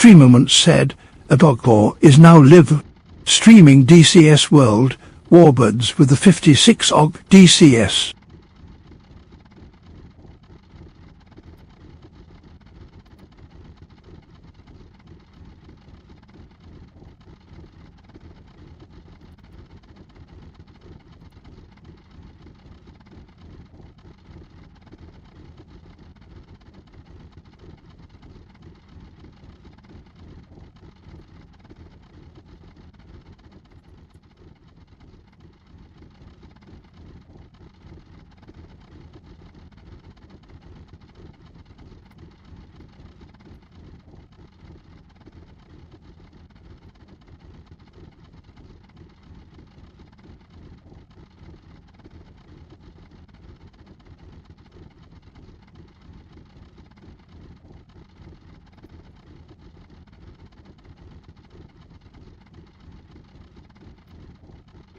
streamer once said, a dogpaw is now live streaming DCS World Warbirds with the 56 OG DCS.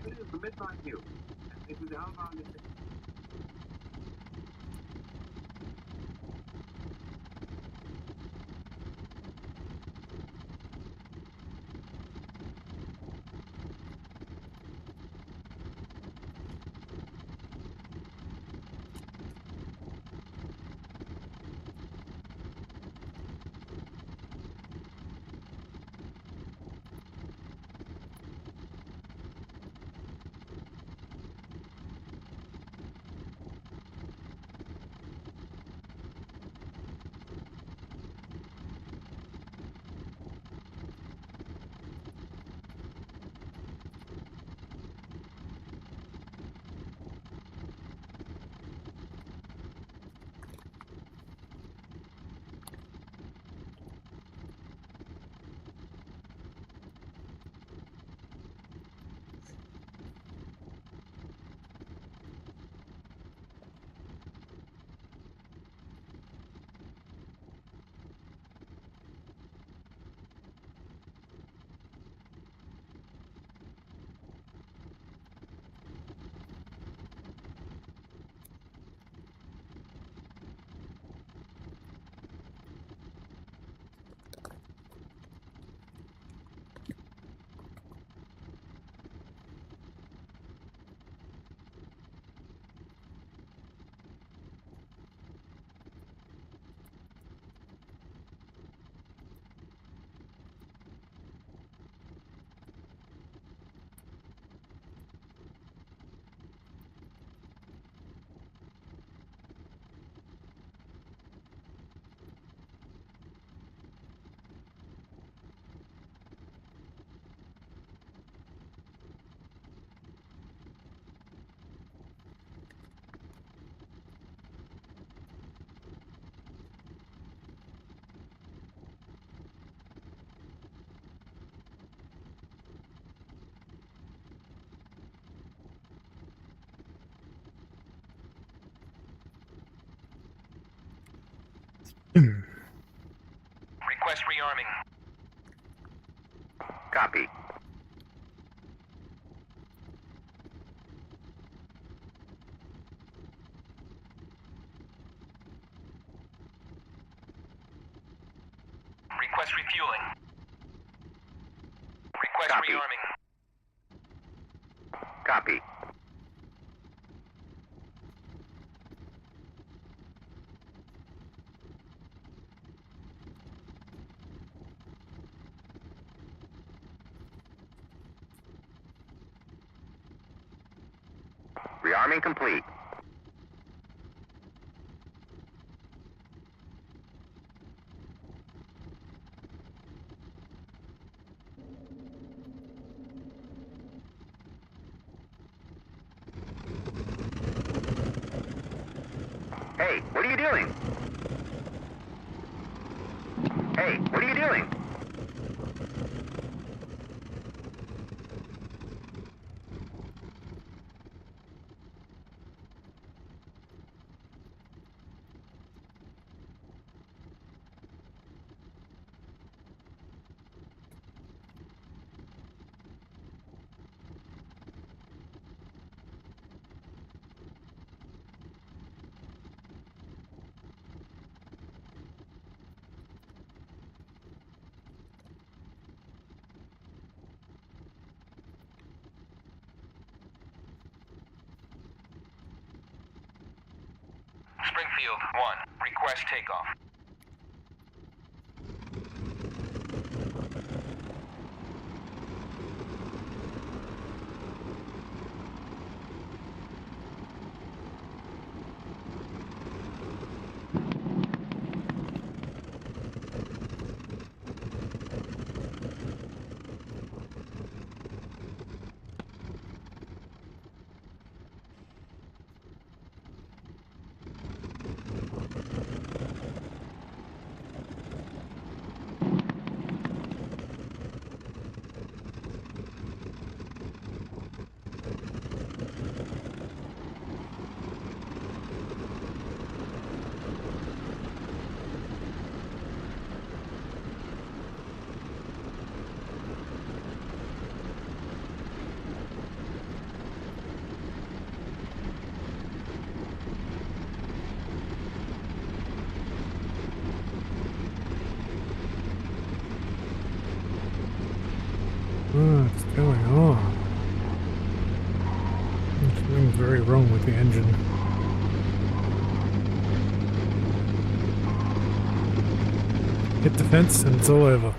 Here is the Midnight News, and it is outbound. Request rearming. Copy. Request refueling. Request Copy. rearming. Copy. Rearming complete. Hey, what are you doing? Hey, what are you doing? Field 1. Request takeoff. What's going on? Something's very wrong with the engine. Hit the fence and it's all over.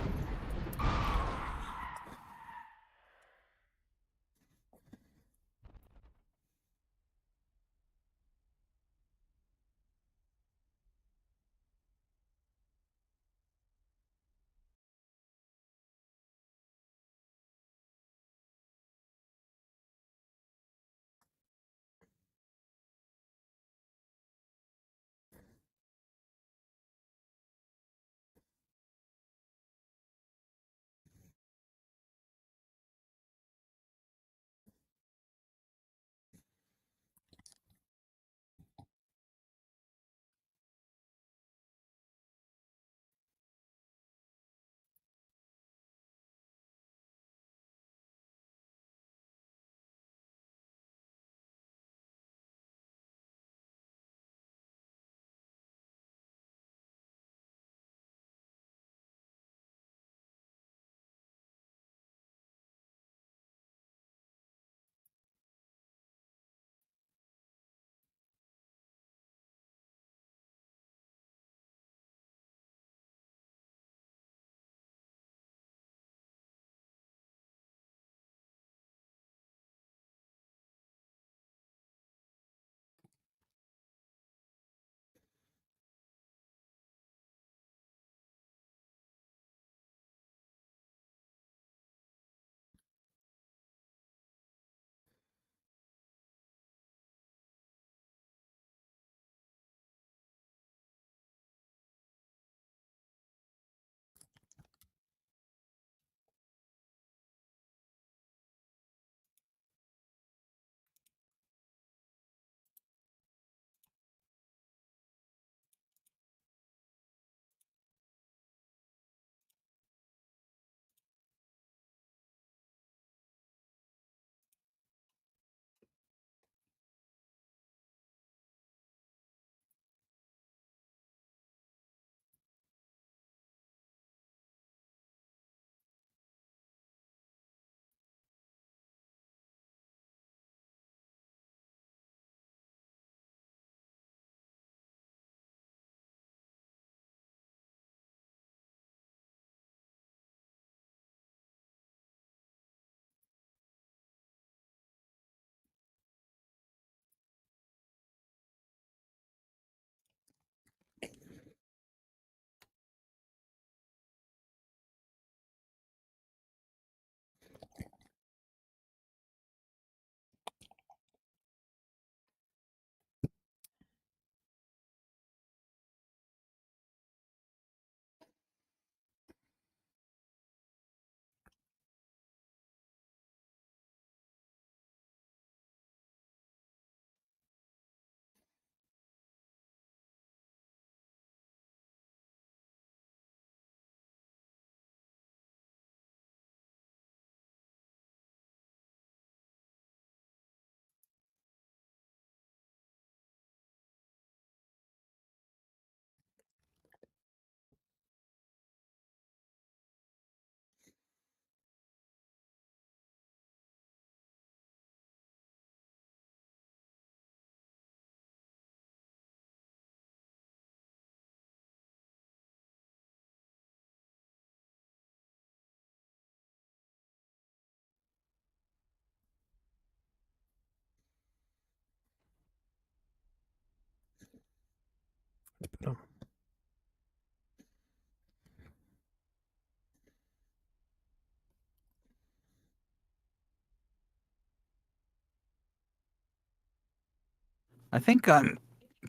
I think I'm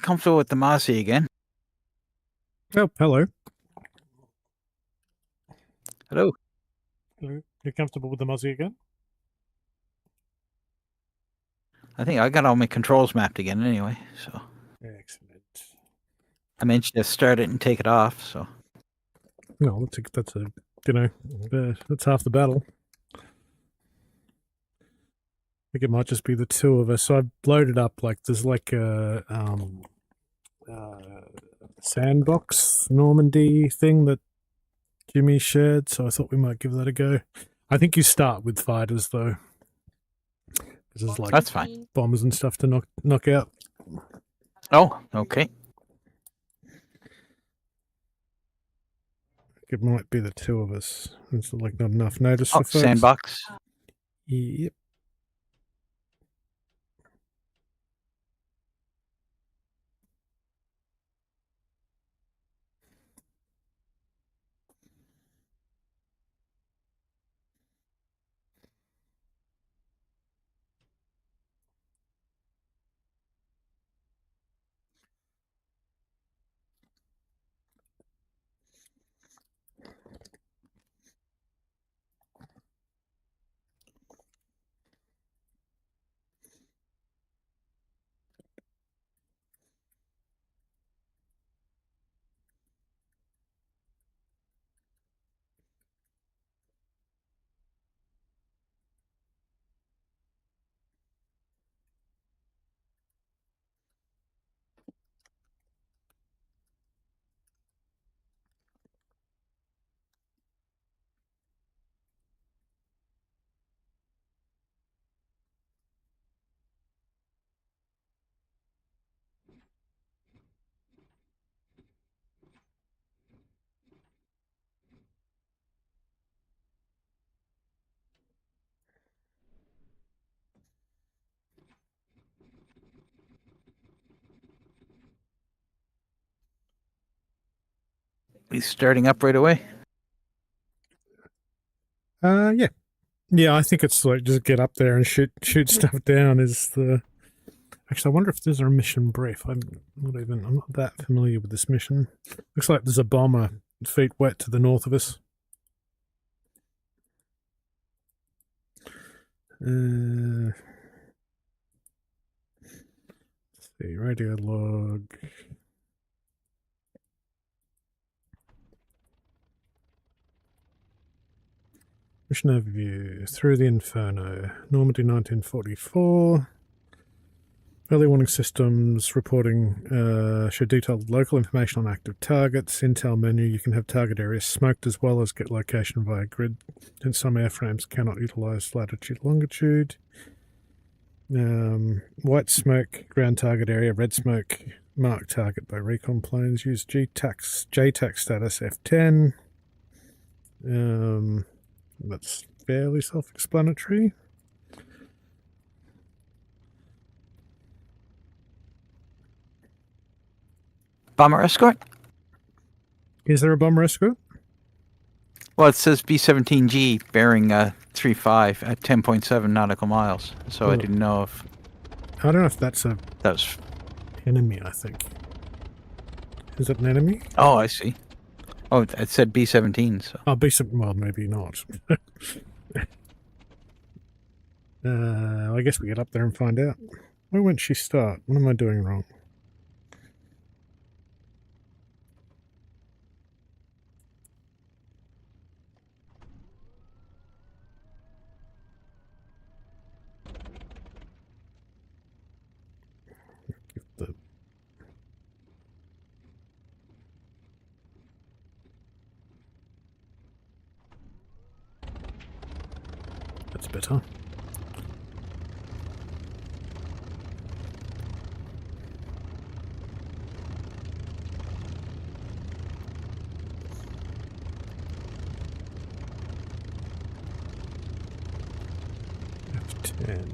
comfortable with the Mozzie again. Oh, hello. Hello. Hello. You're comfortable with the Mozzie again? I think I got all my controls mapped again anyway, so. Excellent. I mentioned to start it and take it off, so. No, that's a you know, that's half the battle. I think it might just be the two of us. So I've loaded up, like, there's like a sandbox Normandy thing that Jimmy shared, so I thought we might give that a go. I think you start with fighters, though. Because there's, like, That's fine. bombers and stuff to knock out. Oh, okay. It might be the two of us. It's like not enough notice Oh, for folks. sandbox. Yep. He's starting up right away. Yeah. Yeah, I think it's like just get up there and shoot stuff down is the... Actually, I wonder if there's a mission brief. I'm not that familiar with this mission. Looks like there's a bomber, feet wet, to the north of us. Let's see, radio log. Mission overview. Through the Inferno. Normandy 1944. Early warning systems reporting show detailed local information on active targets. Intel menu. You can have target areas smoked as well as get location via grid. And some airframes cannot utilize latitude, longitude. White smoke, ground target area. Red smoke, mark target by recon planes. Use JTAC status F10. That's fairly self-explanatory. Bomber escort? Is there a bomber escort? Well, it says B-17G bearing 35 at 10.7 nautical miles. So I didn't know if... I don't know if that's a that was... enemy, I think. Is it an enemy? Oh, I see. Oh, it said B-17, so... Oh, well, maybe not. I guess we get up there and find out. Where won't she start? What am I doing wrong? That's better. F10.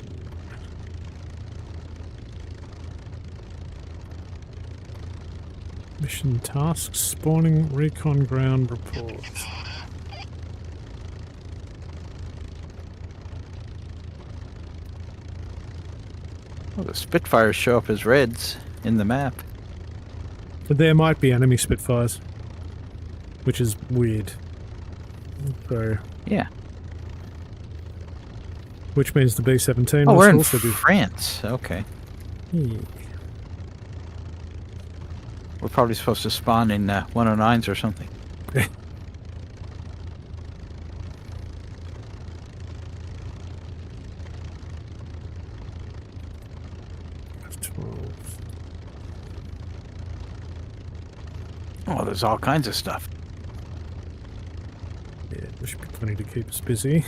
Mission tasks, spawning recon ground report. Well, the Spitfires show up as reds in the map. But there might be enemy Spitfires, which is weird. So, Yeah. which means the B-17 Oh, must we're in also be... France. Okay. Yeah. We're probably supposed to spawn in 109s or something. Oh, there's all kinds of stuff. Yeah, there should be plenty to keep us busy.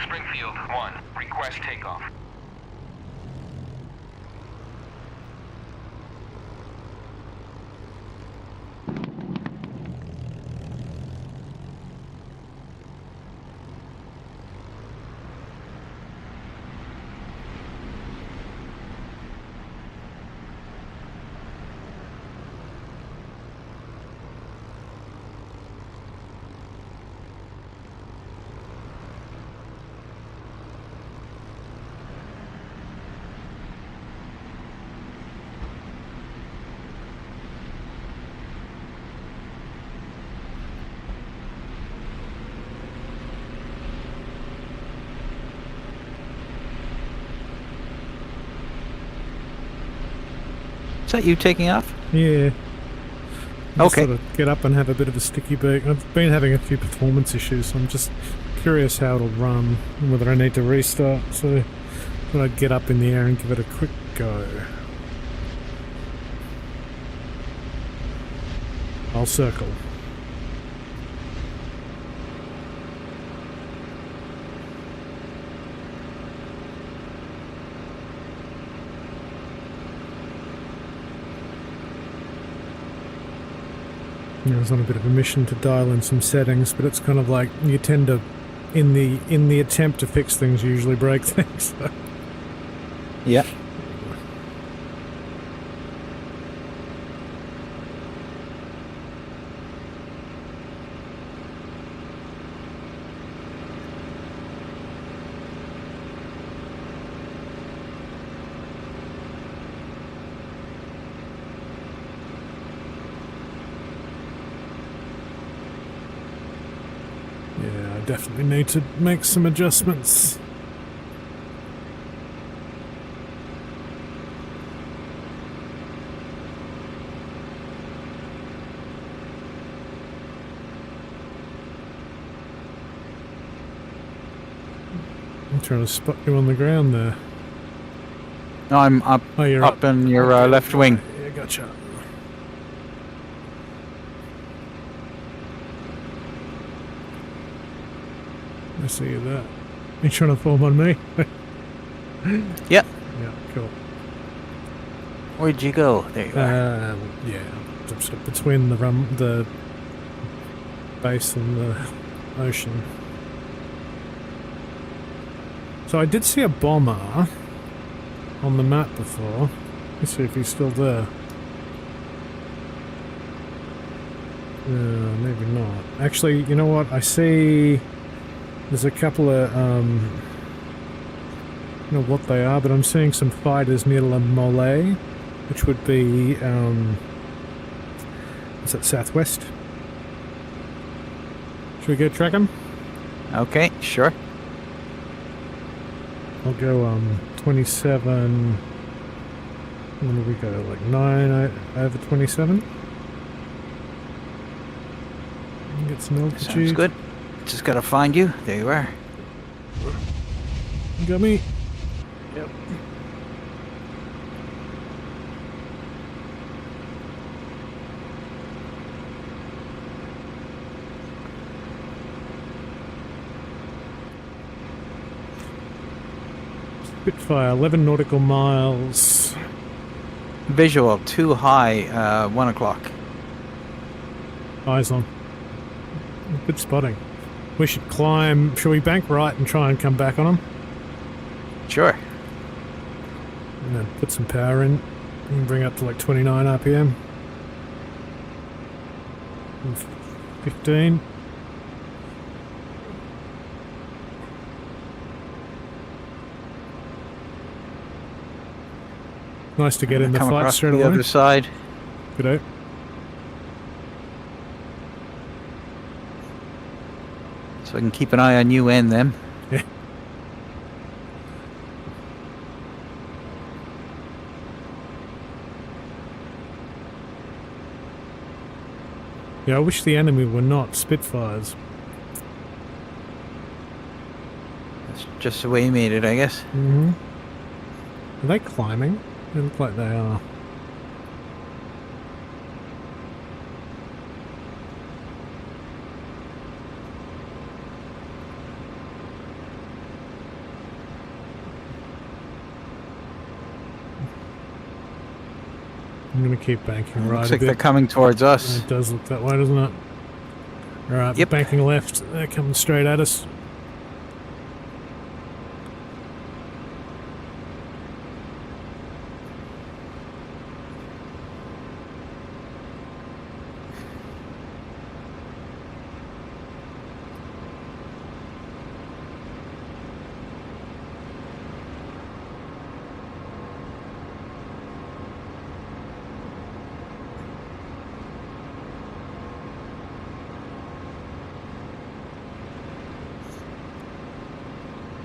Springfield 1, request takeoff. Is that you taking off? Yeah. Just Okay. sort of get up and have a bit of a sticky beak. I've been having a few performance issues, so I'm just curious how it'll run and whether I need to restart. So thought I'd get up in the air and give it a quick go. I'll circle. I was on a bit of a mission to dial in some settings, but it's kind of like you tend to, in the attempt to fix things, you usually break things. So. Yeah. Yeah, I definitely need to make some adjustments. I'm trying to spot you on the ground there. No, I'm up, Oh, you're up in your left wing. Yeah, gotcha. I see you there. You trying to form on me? Yep. Yeah, cool. Where'd you go? There you are. Yeah, I'm sort of between the base and the ocean. So I did see a bomber on the map before. Let's see if he's still there. Maybe not. Actually, you know what? I see there's a couple of, I don't know what they are, but I'm seeing some fighters near La Mole, which would be, is that southwest? Should we go track them? Okay, sure. I'll go 27. When do we go? Like 9 over 27? Get some altitude. Sounds good. Just gotta find you. There you are. You got me? Yep. Spitfire, 11 nautical miles. Visual, too high, 1 o'clock. Eyes on. Good spotting. We should climb. Shall we bank right and try and come back on them? Sure. And then put some power in. And bring up to like 29 RPM. And 15. Nice to get in the Come fight across straight the away. other side. Good. So I can keep an eye on you and them. Yeah. Yeah, I wish the enemy were not Spitfires. That's just the way he made it, I guess. Mm-hmm. Are they climbing? They look like they are. I'm going to keep banking right Looks a like they're bit. coming towards us. It does look that way, doesn't it? Alright, Yep. banking left. They're coming straight at us.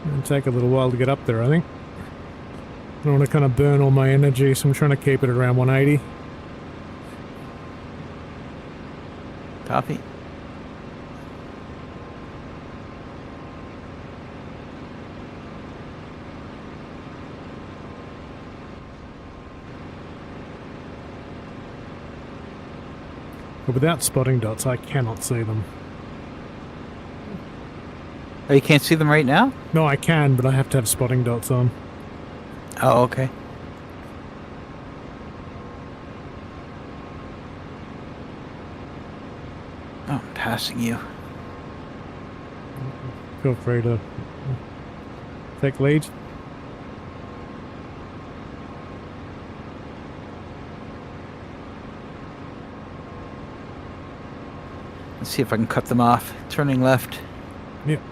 It'll take a little while to get up there, I think. I don't want to kind of burn all my energy, so I'm trying to keep it around 180. Copy. But without spotting dots, I cannot see them. Oh, you can't see them right now? No, I can, but I have to have spotting dots on. Oh, okay. Oh, I'm passing you. Feel free to take lead. Let's see if I can cut them off. Turning left. Yep.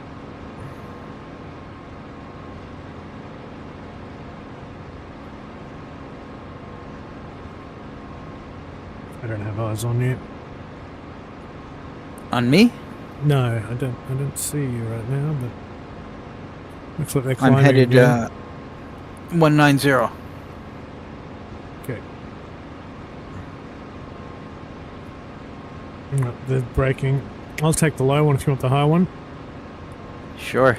I don't have eyes on you. On me? No, I don't see you right now, but looks like they're I'm climbing headed again. 190. Okay. No, they're braking. I'll take the low one if you want the high one. Sure.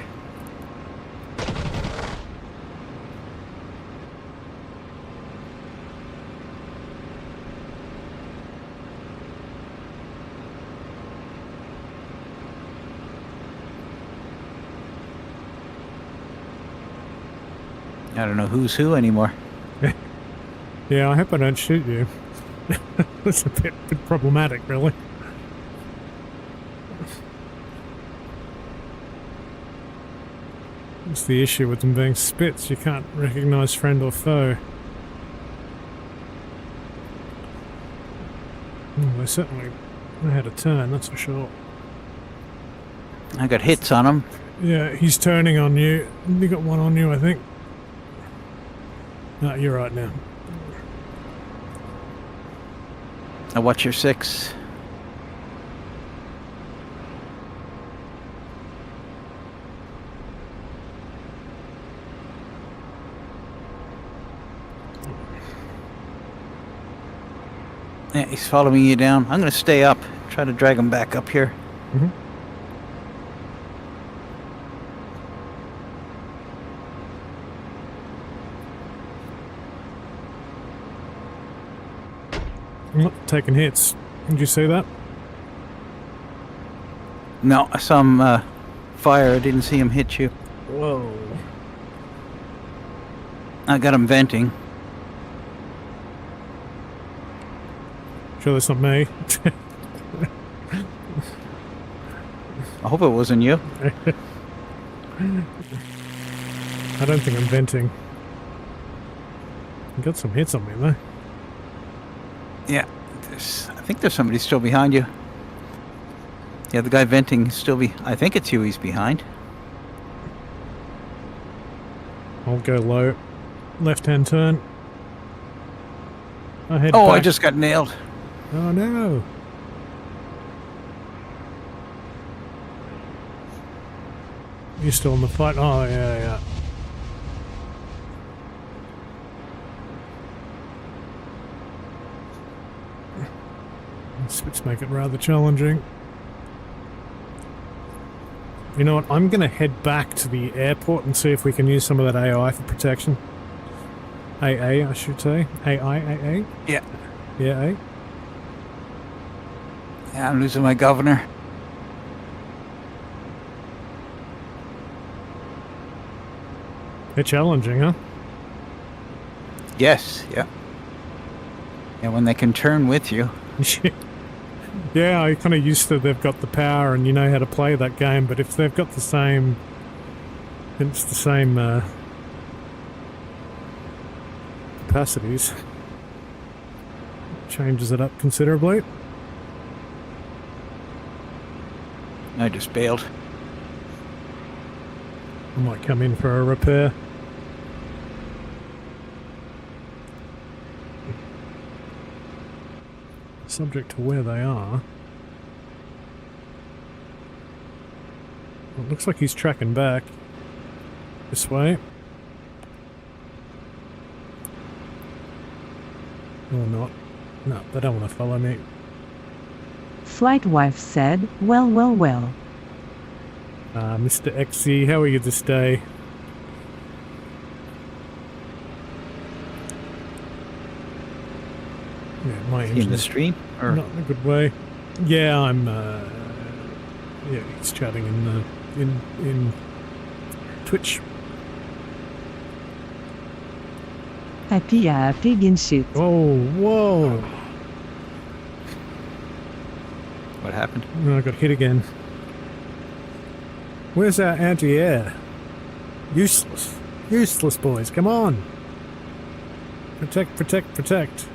I don't know who's who anymore. Yeah, I hope I don't shoot you. That's a bit problematic, really. That's the issue with them being spits. You can't recognise friend or foe. They certainly know how to turn, that's for sure. I got hits on him. Yeah, he's turning on you. You got one on you, I think. No, you're right now. Now watch your 6. Yeah, he's following you down. I'm going to stay up. Try to drag him back up here. Mm-hmm. I'm not taking hits. Did you see that? No, I saw him fire. I didn't see him hit you. Whoa. I got him venting. Sure that's not me. I hope it wasn't you. I don't think I'm venting. You got some hits on me though. Yeah. I think there's somebody still behind you. Yeah, the guy venting is still I think it's you he's behind. I'll go low. Left-hand turn. I head Oh, back. I just got nailed. Oh no. You're still in the fight? Oh, yeah. Let's make it rather challenging. You know what? I'm going to head back to the airport and see if we can use some of that AI for protection. AA, I should say. AA? Yeah. Yeah, A. Yeah, I'm losing my governor. They're challenging, huh? Yes, yeah. Yeah, when they can turn with you. Yeah, I kind of used to they've got the power and you know how to play that game, but if they've got the same... It's the same capacities. Changes it up considerably. I just bailed. I might come in for a repair. Subject to where they are. Well, it looks like he's tracking back. This way. Or not. No, they don't want to follow me. Flight wife said, well, well, well. Mr. XZ, how are you this day? Yeah, my In the engine's stream? Or not in a good way. Yeah, I'm, yeah, he's chatting in Twitch. Happy pig in shit. Oh, whoa! what happened? Oh, I got hit again. Where's our anti-air? Useless. Useless, boys. Come on. Protect, protect, protect.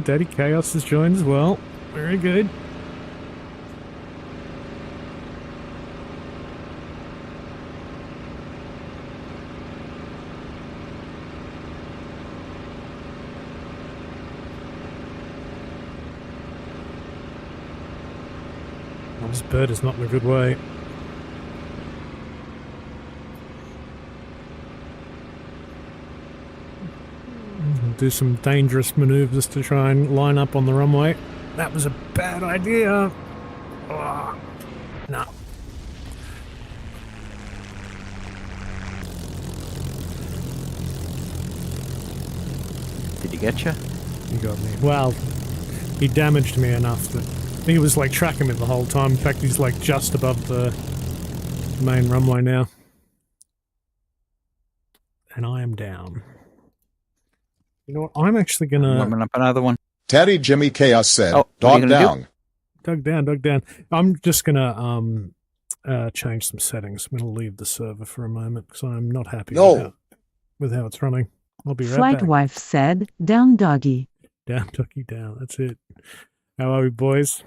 Daddy Chaos has joined as well. Very good. Well, this bird is not in a good way. Do some dangerous maneuvers to try and line up on the runway. That was a bad idea. Oh, no. Did he get you? He got me. Well, he damaged me enough that he was like tracking me the whole time. In fact, he's like just above the main runway now. And I am down. You know what? I'm actually gonna... Warming up another one. Teddy Jimmy Chaos said, Oh, what are you dog gonna down. Dug down. I'm just gonna change some settings. I'm gonna leave the server for a moment because I'm not happy with how it's running. I'll be right Flight back. wife said, down doggy. Down, doggy, down. That's it. How are we, boys?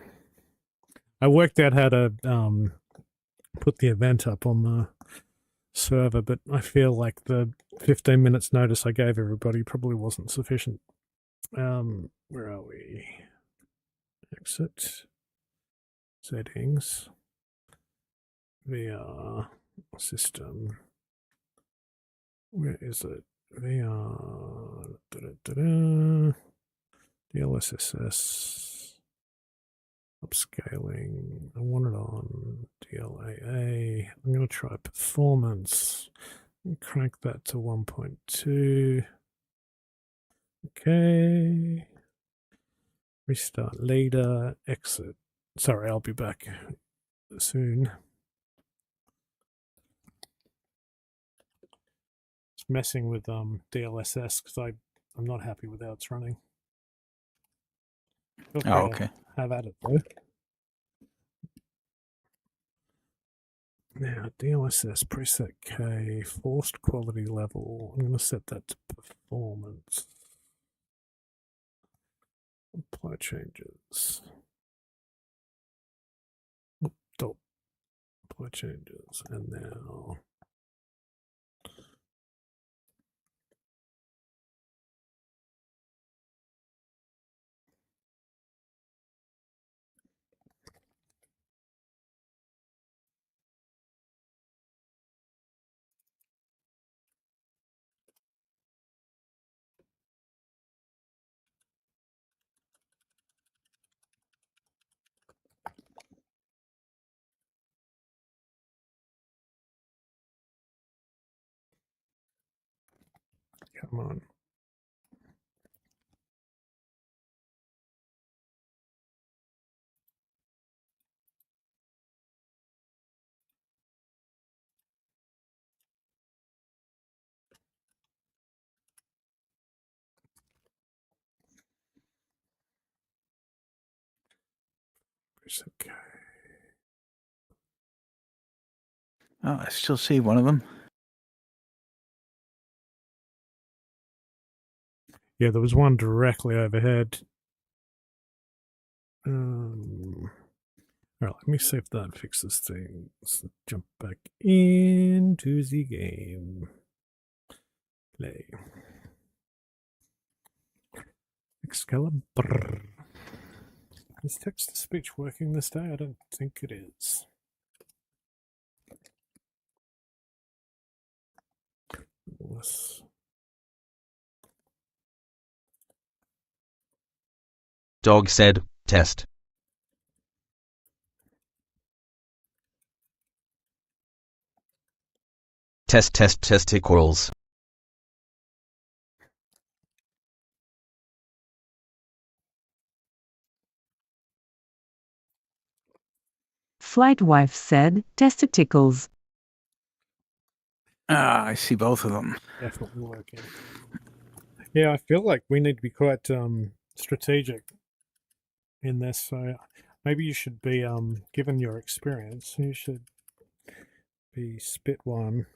I worked out how to put the event up on the server, but I feel like the 15 minutes notice I gave everybody probably wasn't sufficient. Where are we? Exit. Settings. VR. System. Where is it? VR. DLSS. Upscaling. I want it on DLAA. Okay, I'm going to try performance. Crank that to 1.2. Okay. Restart leader, exit. Sorry, I'll be back soon. It's messing with DLSS because I'm not happy with how it's running. Feel free Oh, to okay. have at it though. Now, DLSS preset K, forced quality level. I'm going to set that to performance. Apply changes. Stop. Apply changes. And now. Come on. Preset K. Oh, I still see one of them. Yeah, there was one directly overhead. All right, let me see if that fixes things. Let's jump back into the game. Play. Excalibur. Is text-to-speech working this day? I don't think it is. Let's... Dog said, test. Test testicles. Flight wife said, testicles. Ah, I see both of them. Definitely working. Yeah, I feel like we need to be quite strategic in this. So maybe you should be, given your experience, you should be spit one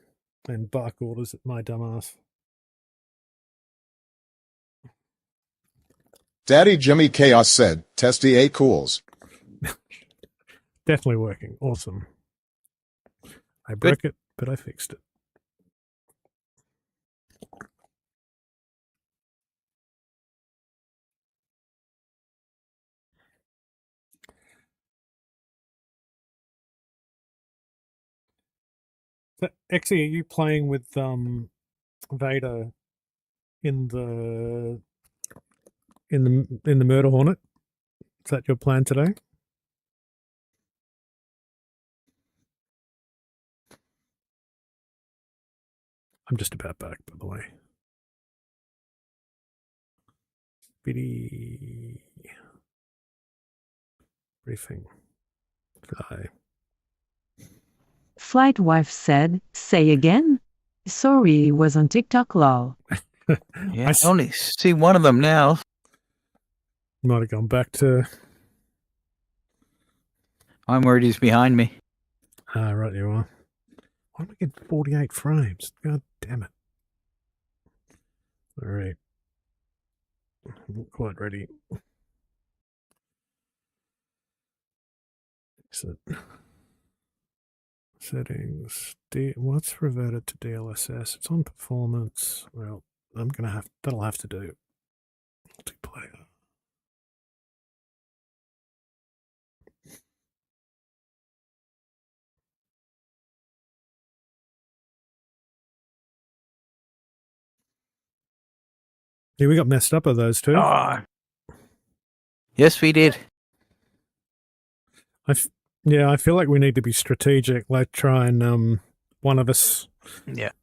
and bark orders at my dumbass. Daddy Jimmy Chaos said, Testy A cools. Definitely working. Awesome. I broke it, but I fixed it. So, Exy, are you playing with Vader in the Murder Hornet? Is that your plan today? I'm just about back, by the way. Bitty briefing. Hi. Flight wife said, say again? Sorry, was on TikTok lol. Yeah, I only see one of them now. Might have gone back to... I'm worried he's behind me. Ah, right you are. Why am I getting 48 frames? God damn it. All right. I'm not quite ready. Exit. Settings. What's reverted to DLSS? It's on performance. Well, I'm gonna have that'll have to do. Multiplayer. Yeah, we got messed up with those two. Oh. Yes, we did. Yeah, I feel like we need to be strategic, like try and one of us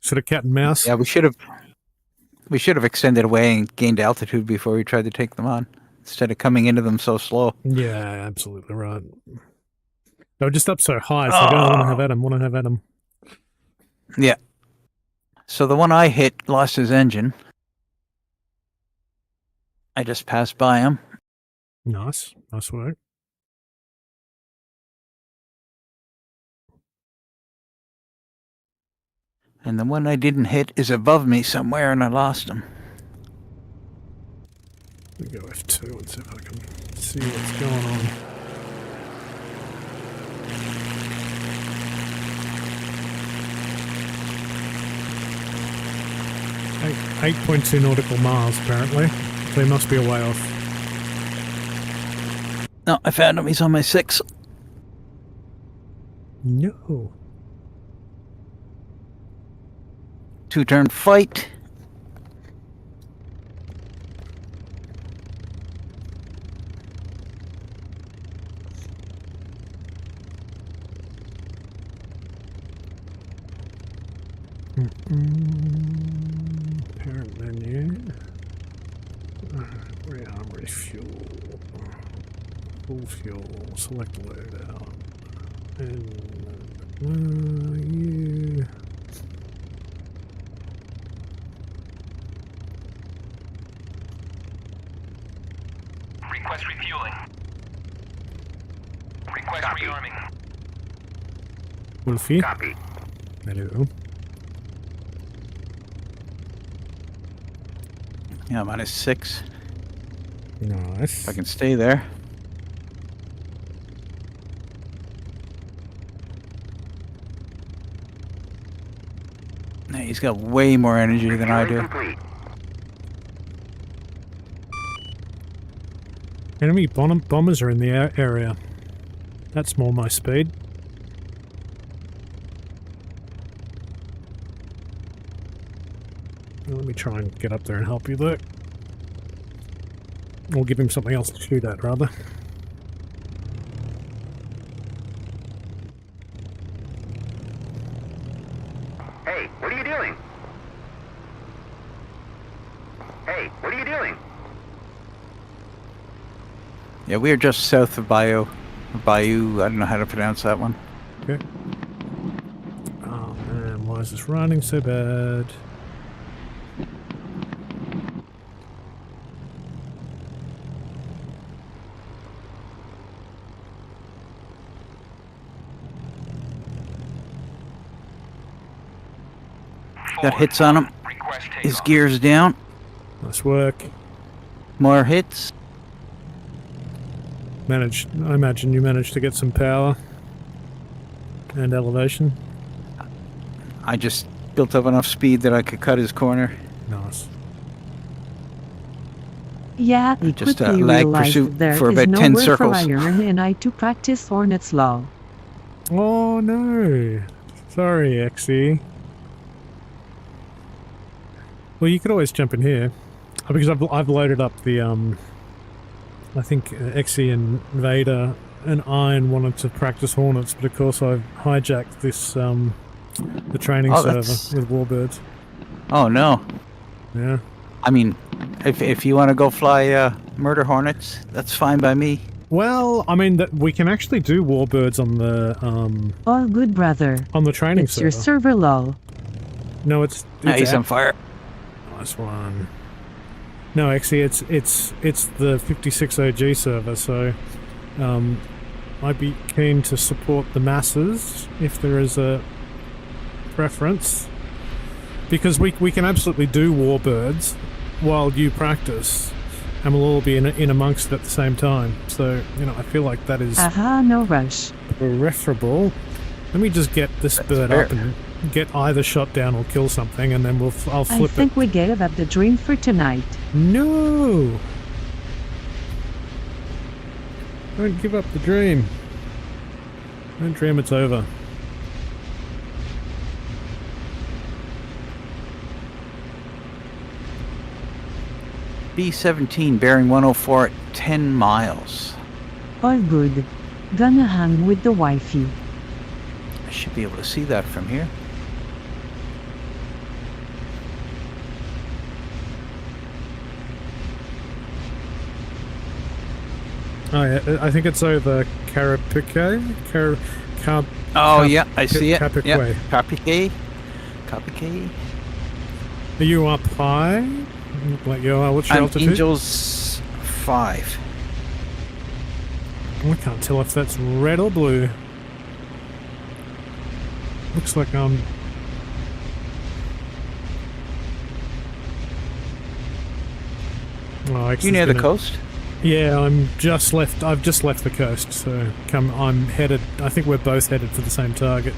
sort of cat and mouse. Yeah, we should have extended away and gained altitude before we tried to take them on, instead of coming into them so slow. Yeah, absolutely right. They were just up so high, so I don't want to have at him. Yeah. So the one I hit lost his engine. I just passed by him. Nice work. And the one I didn't hit is above me somewhere, and I lost him. Let me go F2 and see if I can see what's going on. Eight 8.2 nautical miles, apparently. So he must be a way off. No, I found him. He's on my 6. No. 2-turn fight. Parent menu. Rearm, refuel. Full fuel. Select loadout. And you. Request refueling. Request Copy. rearming. Wolfie. Copy. Hello. Yeah, I'm on his 6. Nice. If I can stay there. Nah, he's got way more energy than I do. Complete. Enemy bombers are in the area. That's more my speed. Let me try and get up there and help you though. Or give him something else to shoot at, rather. Hey, what are you doing? Hey, what are you doing? Yeah, we are just south of Bayou. Bayou, I don't know how to pronounce that one. Okay. Oh man, why is this running so bad? Got hits on him. Request His takeoff. gear's down. Nice work. More hits. I imagine you managed to get some power and elevation. I just built up enough speed that I could cut his corner. Nice. Yeah, I Just a quickly lag realized pursuit there for is about 10 nowhere for circles. iron, and I to practice Hornet's Law. Oh no. Sorry, XE. Well, you could always jump in here. Because I've loaded up the, I think XE and Vader and Iron wanted to practice Hornets, but of course I've hijacked this, the training server with Warbirds. Oh no. Yeah. I mean, if you want to go fly murder hornets, that's fine by me. Well, I mean, we can actually do Warbirds on the, All good, brother. on the training It's server. your server law. No, it's He's on out. fire. Nice one. No, actually, it's the 56 OG server, so I'd be keen to support the masses if there is a preference, because we can absolutely do Warbirds while you practice, and we'll all be in amongst it at the same time. So I feel like that is Aha, no rush. preferable. Let me just get this bird fair. up and get either shot down or kill something, and then I'll I flip think it. we gave up the dream for tonight. No! Don't give up the dream. Don't dream it's over. B-17 bearing 104 at 10 miles. All good. Gonna hang with the wifey. I should be able to see that from here. Oh yeah, I think it's over Carapique. Oh yeah, I see it. Capique. Yeah. Capique. Are you up high? Like you are? What's your I'm altitude? Angels 5. I can't tell if that's red or blue. Looks like You near the coast? Yeah, I've just left the coast, so I'm headed. I think we're both headed for the same target.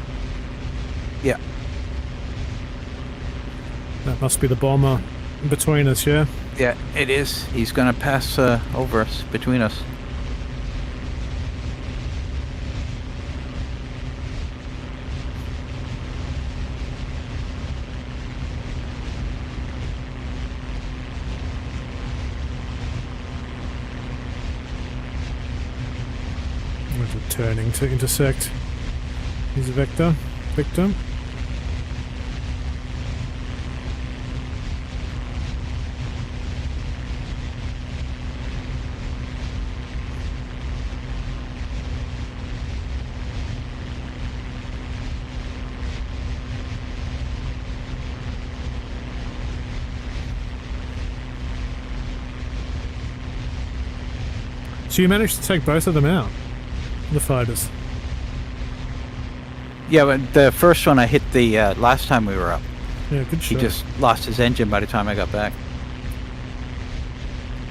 Yeah. That must be the bomber between us, yeah? Yeah, it is. He's gonna pass over us, between us. We're turning to intersect his victim. So you managed to take both of them out, the fighters. Yeah, but the first one I hit the last time we were up. Yeah, good He shot. just lost his engine by the time I got back.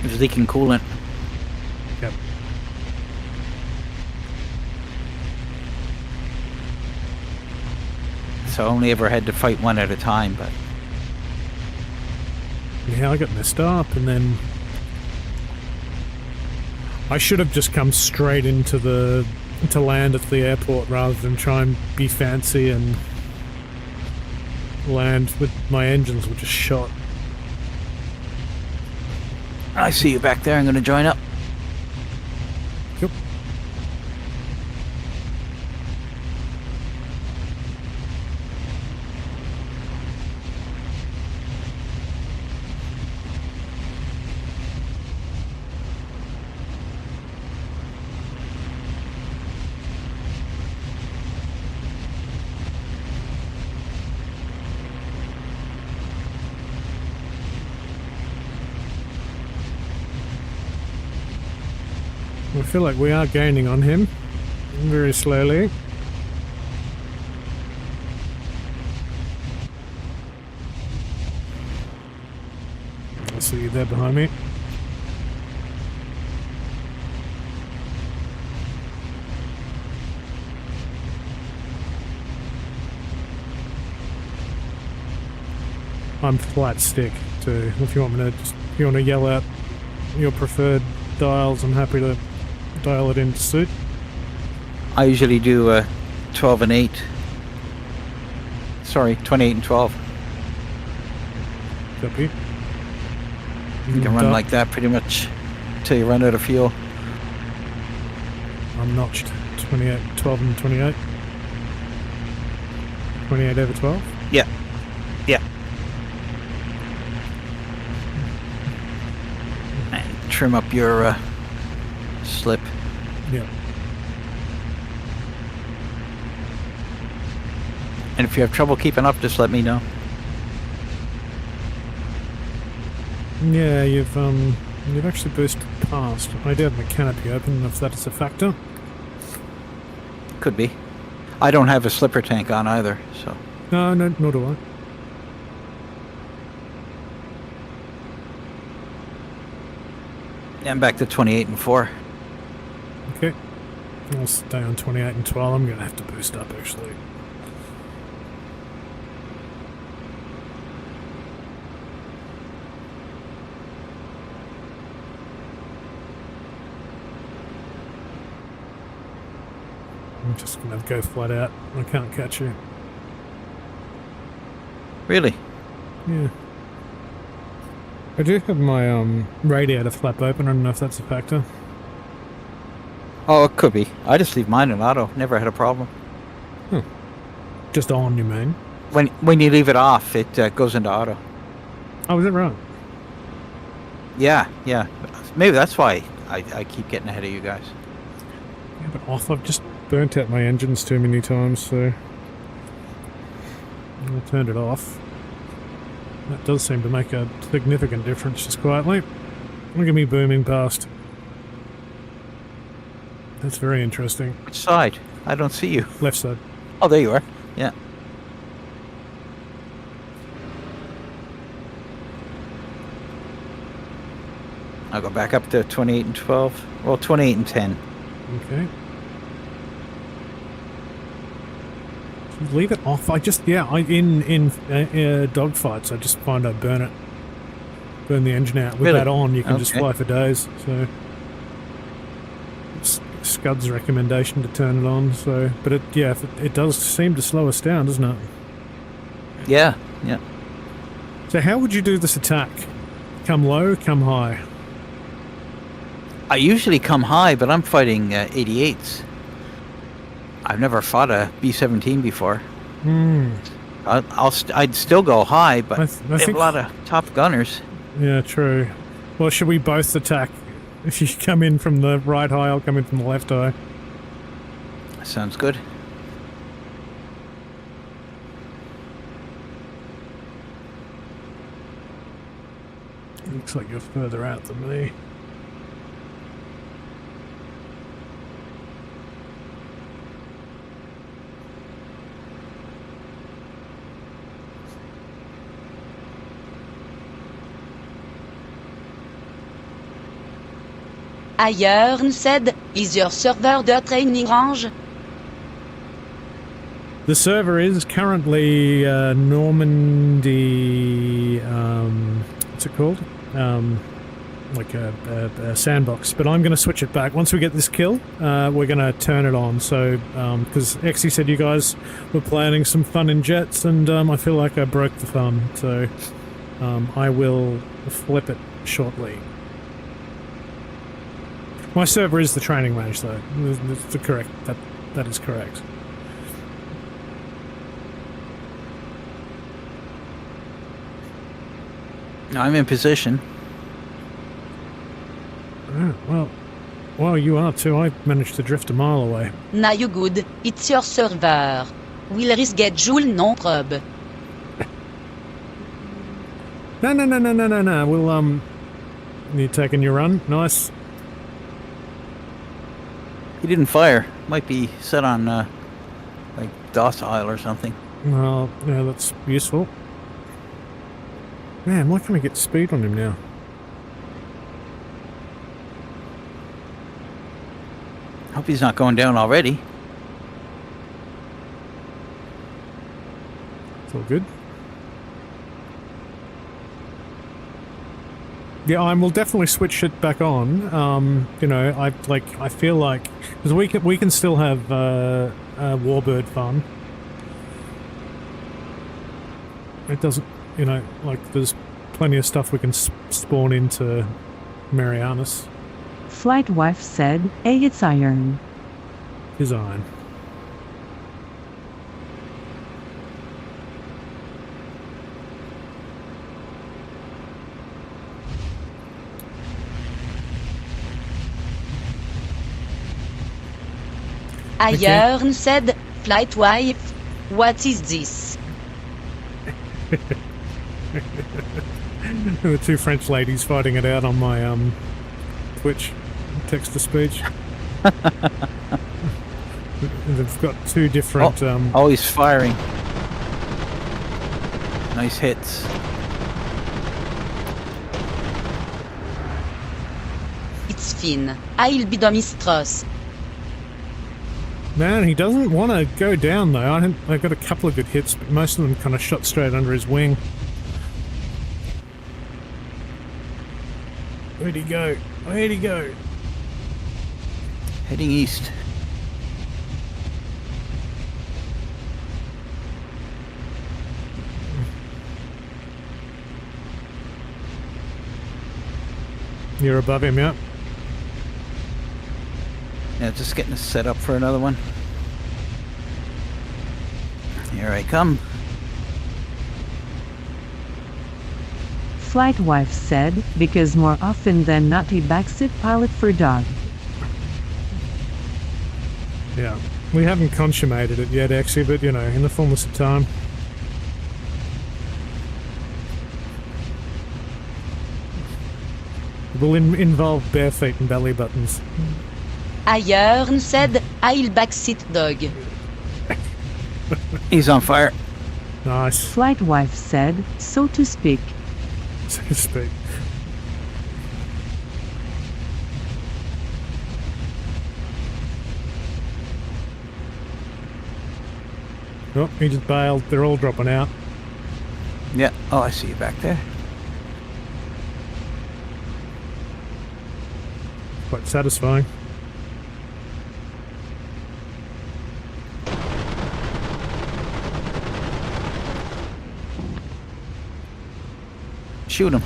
He was leaking coolant. Yep. So I only ever had to fight one at a time, but Yeah, I got messed up, and then I should have just come straight into to land at the airport rather than try and be fancy and land with my engines were just shot. I see you back there. I'm going to join up. Yep. I feel like we are gaining on him very slowly. I see you there behind me. I'm flat stick too. If you want me to, if you want to yell out your preferred dials, I'm happy to dial it in to suit. I usually do 12 and 8. Sorry, 28 and 12. Copy. You can run like that pretty much till you run out of fuel. I'm notched. 28, 12 and 28. 28 over 12. Yeah. Yeah. And trim up your slip. Yeah. And if you have trouble keeping up, just let me know. Yeah, you've actually boosted past. I do have my canopy open, if that is a factor. Could be. I don't have a slipper tank on either, so. No, nor do I. I'm back to 28 and 4. Okay. I'll stay on 28 and 12. I'm going to have to boost up, actually. I'm just going to go flat out. I can't catch you. Really? Yeah. I do have my radiator flap open. I don't know if that's a factor. Oh, it could be. I just leave mine in auto. Never had a problem. Just on, you mean? When you leave it off, it goes into auto. Oh, is it right? Yeah. Maybe that's why I keep getting ahead of you guys. Yeah, but off. I've just burnt out my engines too many times, so I turned it off. That does seem to make a significant difference, just quietly. Look at me booming past. That's very interesting. Which side? I don't see you. Left side. Oh, there you are. Yeah. I'll go back up to 28 and 12. Well, 28 and 10. Okay. Leave it off. In dogfights, I just find I burn the engine out. With Really? that on, you can just Okay. fly for days. So it's Scud's recommendation to turn it on. So, but it does seem to slow us down, doesn't it? Yeah. So how would you do this attack? Come low, come high. I usually come high, but I'm fighting 88s. I've never fought a B-17 before. I'd still go high, but I they have think- a lot of top gunners. Yeah, true. Well, should we both attack? If you come in from the right eye, I'll come in from the left eye. Sounds good. Looks like you're further out than me. Ailleurs, said, is your server the training range? The server is currently Normandy. What's it called? Like a sandbox. But I'm going to switch it back once we get this kill. We're going to turn it on. So because Exy said you guys were planning some fun in jets, and I feel like I broke the fun. So I will flip it shortly. My server is the training range, though. That's the correct. That is correct. I'm in position. Oh, well, you are too. I managed to drift a mile away. Now you good, it's your server. We'll risk get Joule non probe. No. We'll you taking your run? Nice. He didn't fire. Might be set on like docile or something. Well, yeah, that's useful. Man, why can't I get speed on him now? Hope he's not going down already. It's all good. Yeah, I will definitely switch it back on. You know, I feel like because we can still have Warbird fun. It doesn't, you know, like there's plenty of stuff we can spawn into Marianus. Flight wife said, "Hey, it's iron." His iron. Ailleurs, said, flight wife, what is this? The two French ladies fighting it out on my Twitch text-to-speech. They've got two different... Oh, he's firing. Nice hits. It's fin. I'll be the mistress. Man, he doesn't want to go down though. I got a couple of good hits, but most of them kind of shot straight under his wing. Where'd he go? Where'd he go? Heading east. You're above him, yeah? Yeah, just getting us set up for another one. Here I come. Flight wife said, because more often than not he backseat pilot for dog. Yeah. We haven't consummated it yet, actually, but, you know, in the fullness of time. It will involve bare feet and belly buttons. Ailleurs said, I'll backseat dog. He's on fire. Nice, Flight wife said, so to speak. so to speak. Oh, he just bailed. They're all dropping out. Yeah. Oh, I see you back there. Quite satisfying. Shoot him.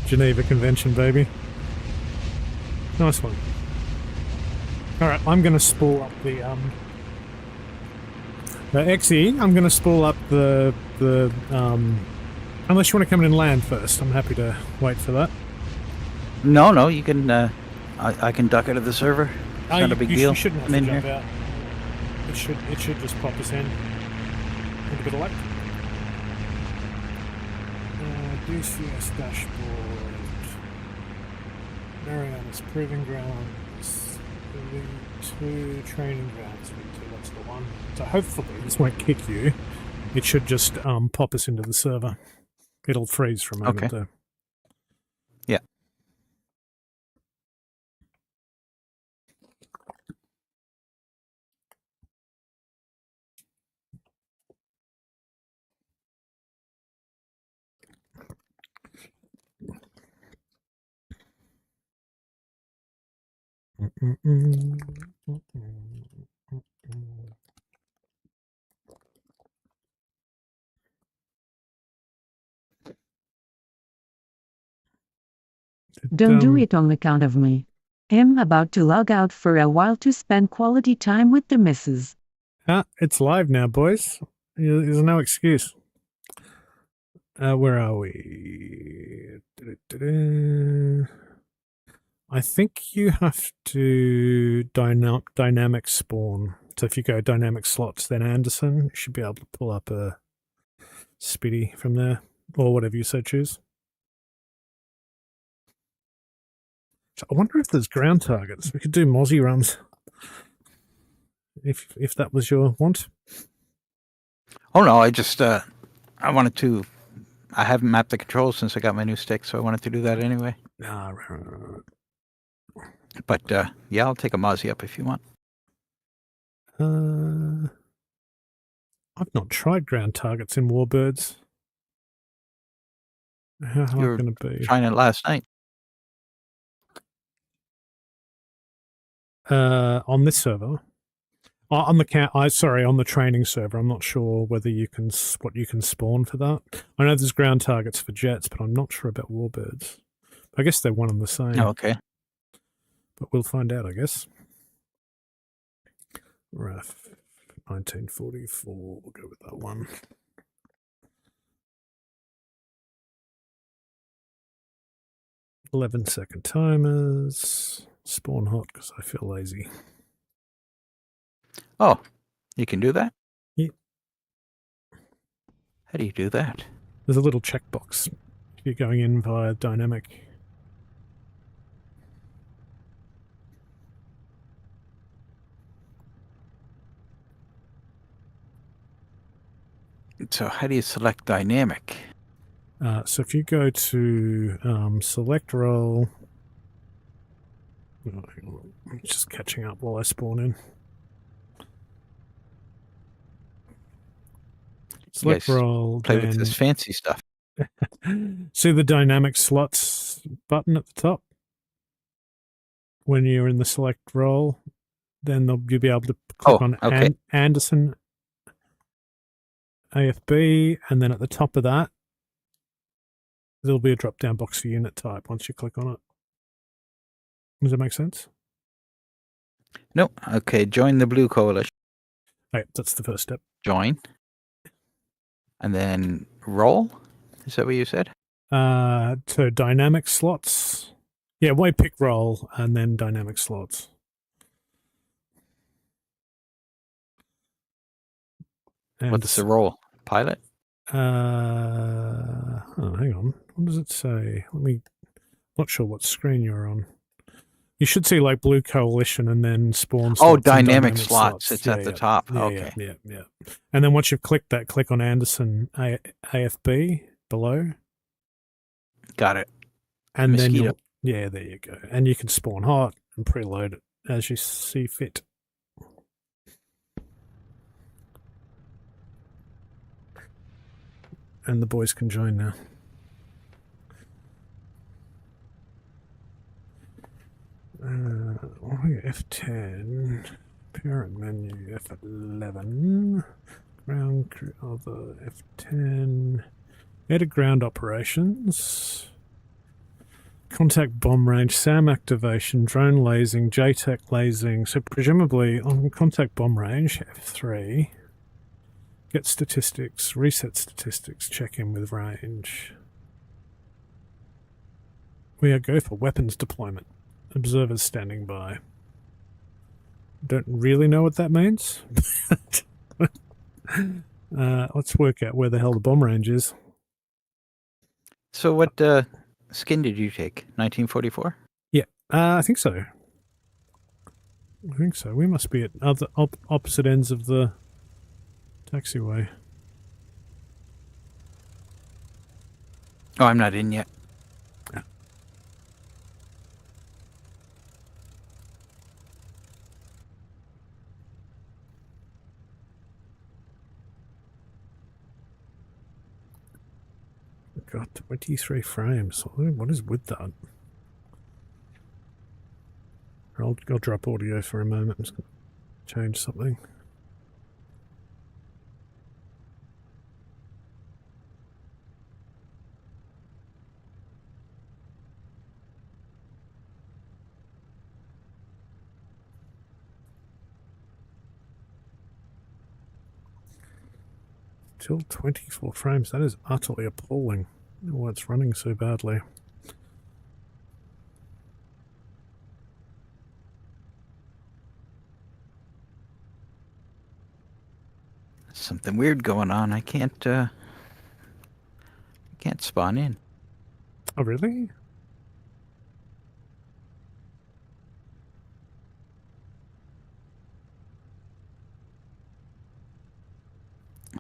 Geneva Convention, baby. Nice one. Alright, I'm going to spool up the XE, I'm going to spool up the unless you want to come in and land first. I'm happy to wait for that. No, you can. I can duck out of the server. It's not a big deal. You shouldn't have I'm to in jump here. out. It should just pop us in. With a bit of luck. DCS dashboard. Mariana's Proving Grounds. V2 Training Grounds. V2, that's the one. So hopefully this won't kick you. It should just pop us into the server. It'll freeze for a moment though. Yeah. Don't do it on account of me. I'm about to log out for a while to spend quality time with the missus. It's live now, boys. There's no excuse. Where are we? I think you have to dynamic spawn. So if you go dynamic slots, then Anderson, you should be able to pull up a Spitty from there, or whatever you so choose. So I wonder if there's ground targets. We could do Mozzie runs. If that was your want. Oh no, I just I wanted to. I haven't mapped the controls since I got my new stick, so I wanted to do that anyway. But yeah, I'll take a Mozzie up if you want. I've not tried ground targets in Warbirds. How hard can it be? Trying it last night. On this server. On the training server. I'm not sure whether you can what you can spawn for that. I know there's ground targets for jets, but I'm not sure about Warbirds. I guess they're one and the same. Oh, okay. But we'll find out, I guess. RAF 1944. We'll go with that one. "11-second timers. Spawn hot because I feel lazy." Oh, you can do that? Yeah. How do you do that? There's a little checkbox if you're going in via dynamic. So how do you select dynamic? So if you go to select role, I'm just catching up while I spawn in. Select role. Play with this fancy stuff. See the dynamic slots button at the top? When you're in the select role, then you'll be able to click on Anderson AFB, and then at the top of that, there'll be a drop-down box for unit type once you click on it. Does that make sense? No. Okay, join the Blue Coalition. Right, that's the first step. Join. And then roll? Is that what you said? So dynamic slots. Yeah, why pick roll and then dynamic slots. And What's the role? Pilot? hang on. What does it say? Not sure what screen you're on. You should see like Blue Coalition and then spawn slots. Oh, and dynamic slots. It's at the top. Yeah, Okay. Yeah. And then once you've clicked that, click on Anderson AFB below. Got it. And Mosquito. then there you go. And you can spawn hot and preload it as you see fit. And the boys can join now. F10, parent menu, F11, ground crew, other F10, edit ground operations, contact bomb range, SAM activation, drone lasing, JTAC lasing. So presumably on contact bomb range, F3, get statistics, reset statistics, check in with range. We are go for weapons deployment. Observers standing by. Don't really know what that means. Let's work out where the hell the bomb range is. So what skin did you take? 1944? Yeah, I think so. We must be at other opposite ends of the taxiway. Oh, I'm not in yet. Got 23 frames. What is with that? I'll drop audio for a moment. I'm just going to change something. Still 24 frames. That is utterly appalling. I don't know why it's running so badly. Something weird going on. I can't spawn in. Oh, really?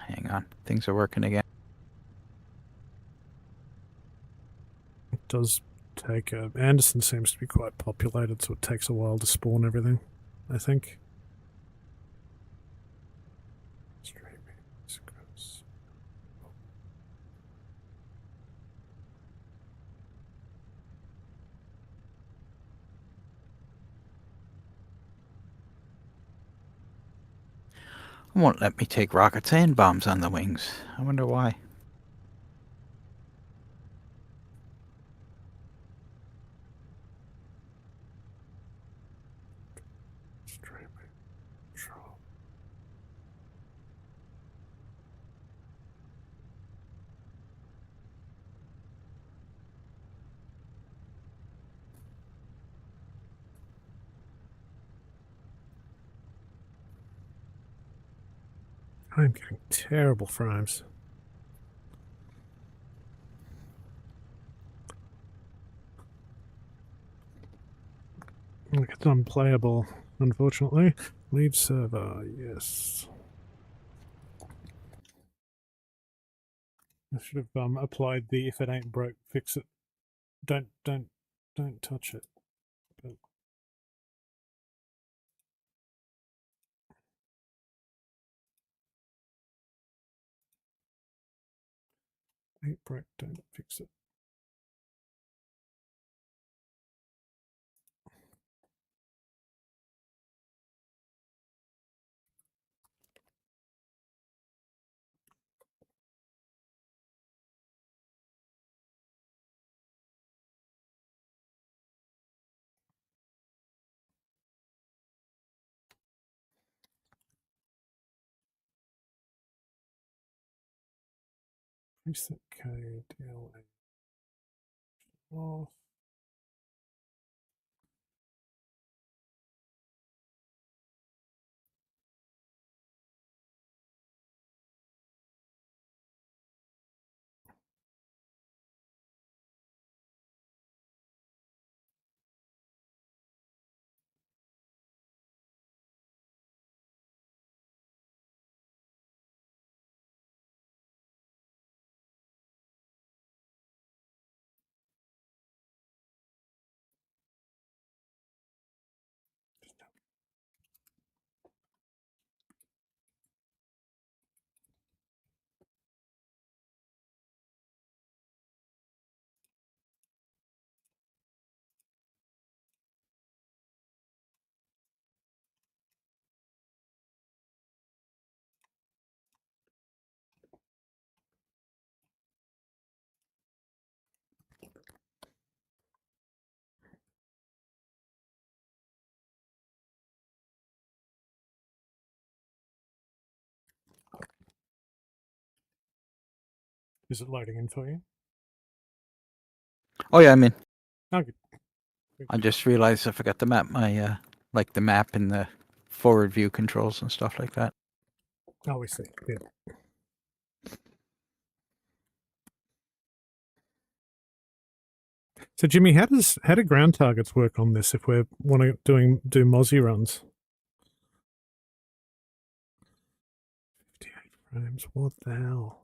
Hang on. Things are working again. It does take Anderson seems to be quite populated, so it takes a while to spawn everything, I think. It won't let me take rockets and bombs on the wings. I wonder why. I'm getting terrible frames. It's unplayable, unfortunately. Leave server, yes. I should have applied the if it ain't broke, fix it. Don't touch it. But ain't broke, don't fix it. Recent KDLA off. Is it loading in for you? Oh yeah, I'm in. Oh, good. I just realized I forgot to map my like the map and the forward view controls and stuff like that. Oh, we see. Good. So, Jimmy, how do ground targets work on this if we want to do Mozzie runs? 58 frames. What the hell?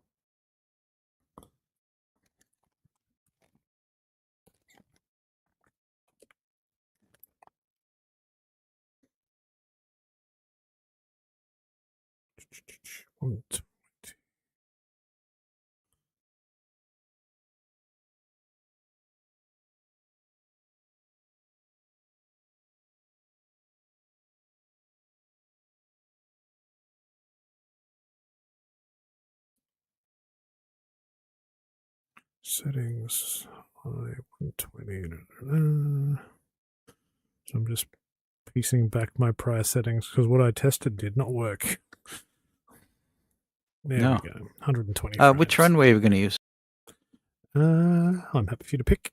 One, two. Settings, 120. So I'm just piecing back my prior settings because what I tested did not work. There No. we go. 120 Which runway are we going to use? I'm happy for you to pick.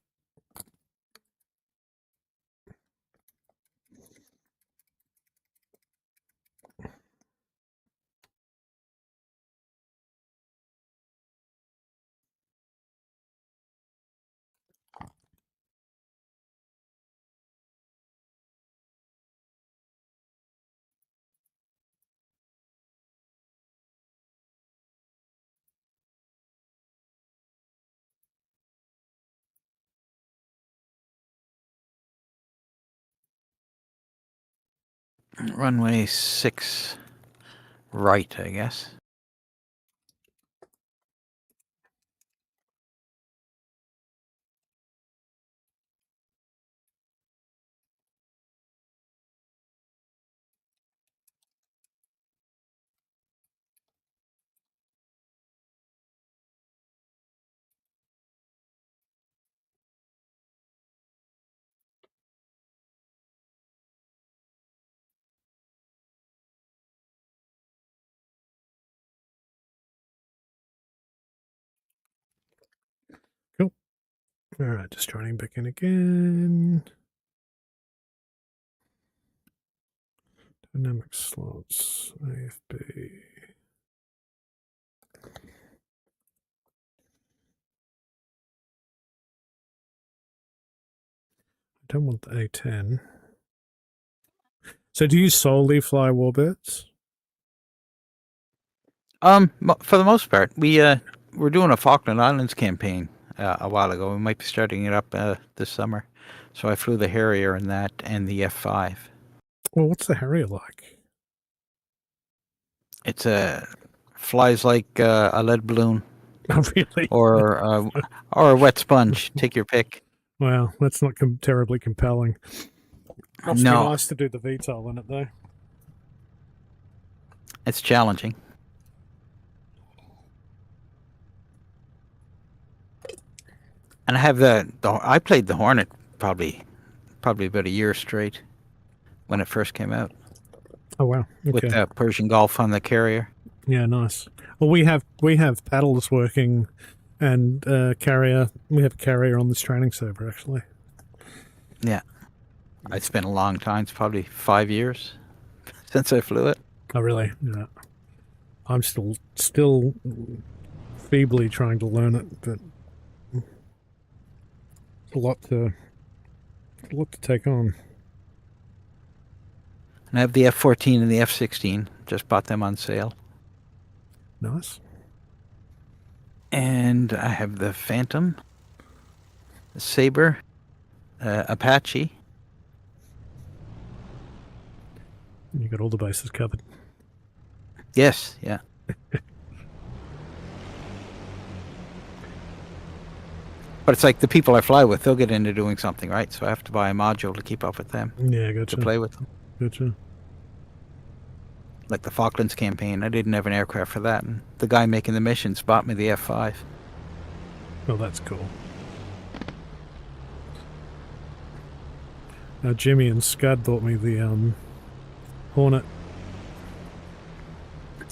Runway 6 right, I guess. Cool. All right, just joining back in again. Dynamic slots, AFB. I don't want the A10. So do you solely fly Warbirds? For the most part, we're doing a Falkland Islands campaign a while ago. We might be starting it up this summer. So I flew the Harrier in that and the F5. Well, what's the Harrier like? It's flies like a lead balloon. Oh, really? Or a wet sponge. Take your pick. Well, that's not terribly compelling. Must No. be nice to do the VTOL in it, though. It's challenging. And I have I played the Hornet probably about a year straight when it first came out. Oh wow! Okay. With Persian Gulf on the carrier. Yeah, nice. Well, we have paddles working And carrier. We have carrier on this training server, actually. Yeah. It's been a long time. It's probably 5 years since I flew it. Oh, really? Yeah. I'm still feebly trying to learn it, but it's a lot to take on. And I have the F-14 and the F-16. Just bought them on sale. Nice. And I have the Phantom, the Sabre, Apache. You got all the bases covered. Yes, yeah. But it's like the people I fly with, they'll get into doing something, right? So I have to buy a module to keep up with them. Yeah, gotcha. To play with them. Gotcha. Like the Falklands campaign, I didn't have an aircraft for that, and the guy making the missions bought me the F-5. Oh, that's cool. Now Jimmy and Scud bought me the Hornet.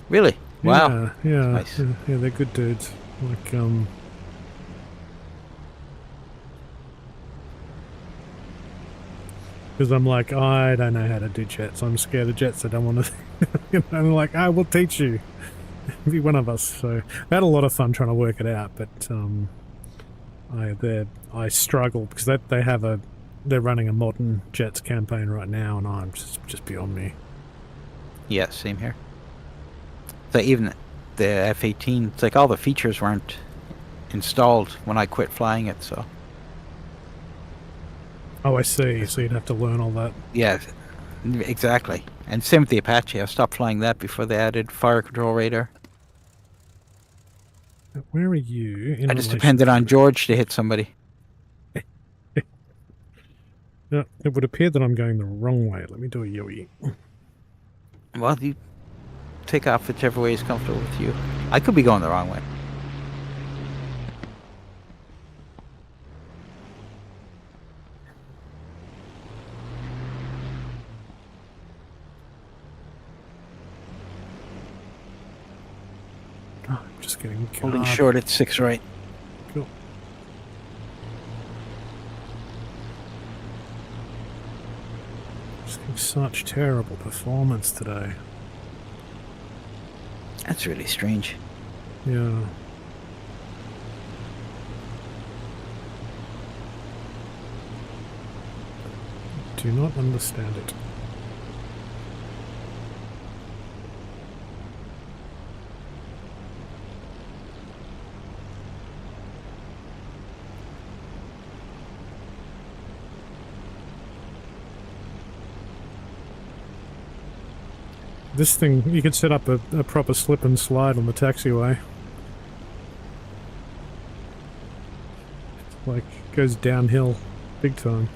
Really? Wow. Yeah, Nice. yeah, they're good dudes. Like, because I'm like, I don't know how to do jets. I'm scared of jets. I don't want to. And I'm like, I will teach you. Be one of us. So I had a lot of fun trying to work it out, but I struggle because they're running a modern jets campaign right now, and I'm just beyond me. Yeah, same here. So even the F-18, it's like all the features weren't installed when I quit flying it, so. Oh, I see. So you'd have to learn all that. Yeah, exactly. And same with the Apache. I stopped flying that before they added fire control radar. Where are you? I just depended on George to hit somebody. No, it would appear that I'm going the wrong way. Let me do a Yui. Well, you take off whichever way is comfortable with you. I could be going the wrong way. Oh, I'm just getting Holding short at 6 right. Cool. Just getting such terrible performance today. That's really strange. Yeah. Do not understand it. This thing, you could set up a proper slip and slide on the taxiway. Like, goes downhill big time.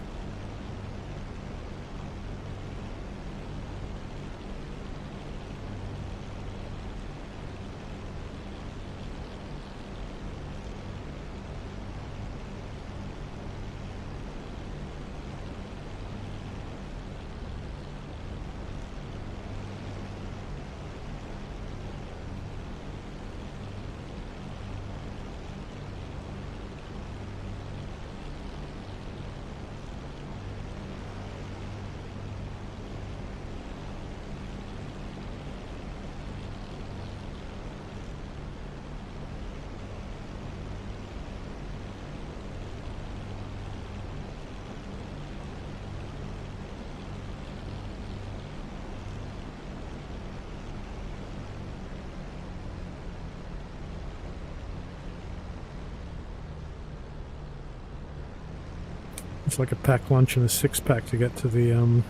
It's like a packed lunch and a 6-pack to get to the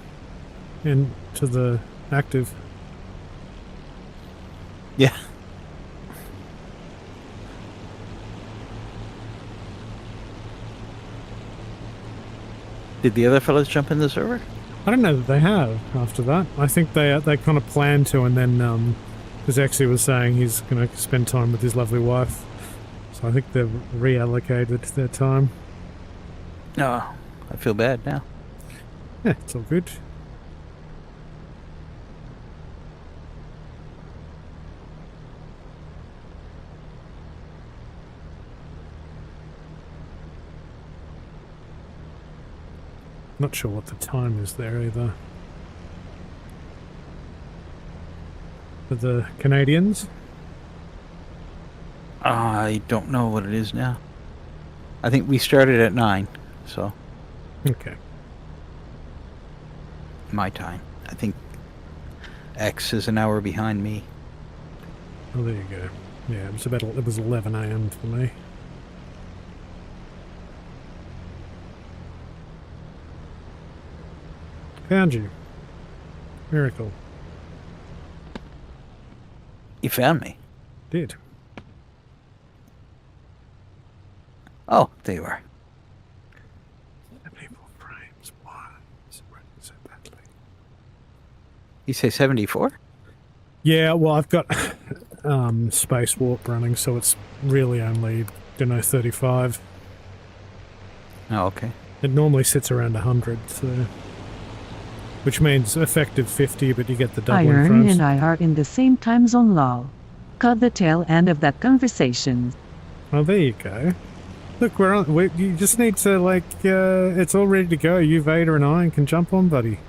to the active. Yeah. Did the other fellas jump in the server? I don't know that they have after that. I think they kind of plan to, and then because Exy was saying he's going to spend time with his lovely wife, so I think they've reallocated their time. No, I feel bad now. Yeah, it's all good. Not sure what the time is there either. For the Canadians? I don't know what it is now. I think we started at 9, so Okay. my time. I think X is an hour behind me. Oh, there you go. Yeah, it was 11 AM for me. Found you. Miracle. You found me. Did. Oh, there you are. 74 frames. Why is it running so badly? You say 74? Yeah, well, I've got Space Warp running, so it's really only, 35. Oh, okay. It normally sits around 100, so... Which means effective 50, but you get the doubling Iron frames. and I are in the same time zone, lol. Cut the tail end of that conversation. Oh, there you go. Look, we're on. You just need to, like, it's all ready to go. You, Vader, and I can jump on, buddy.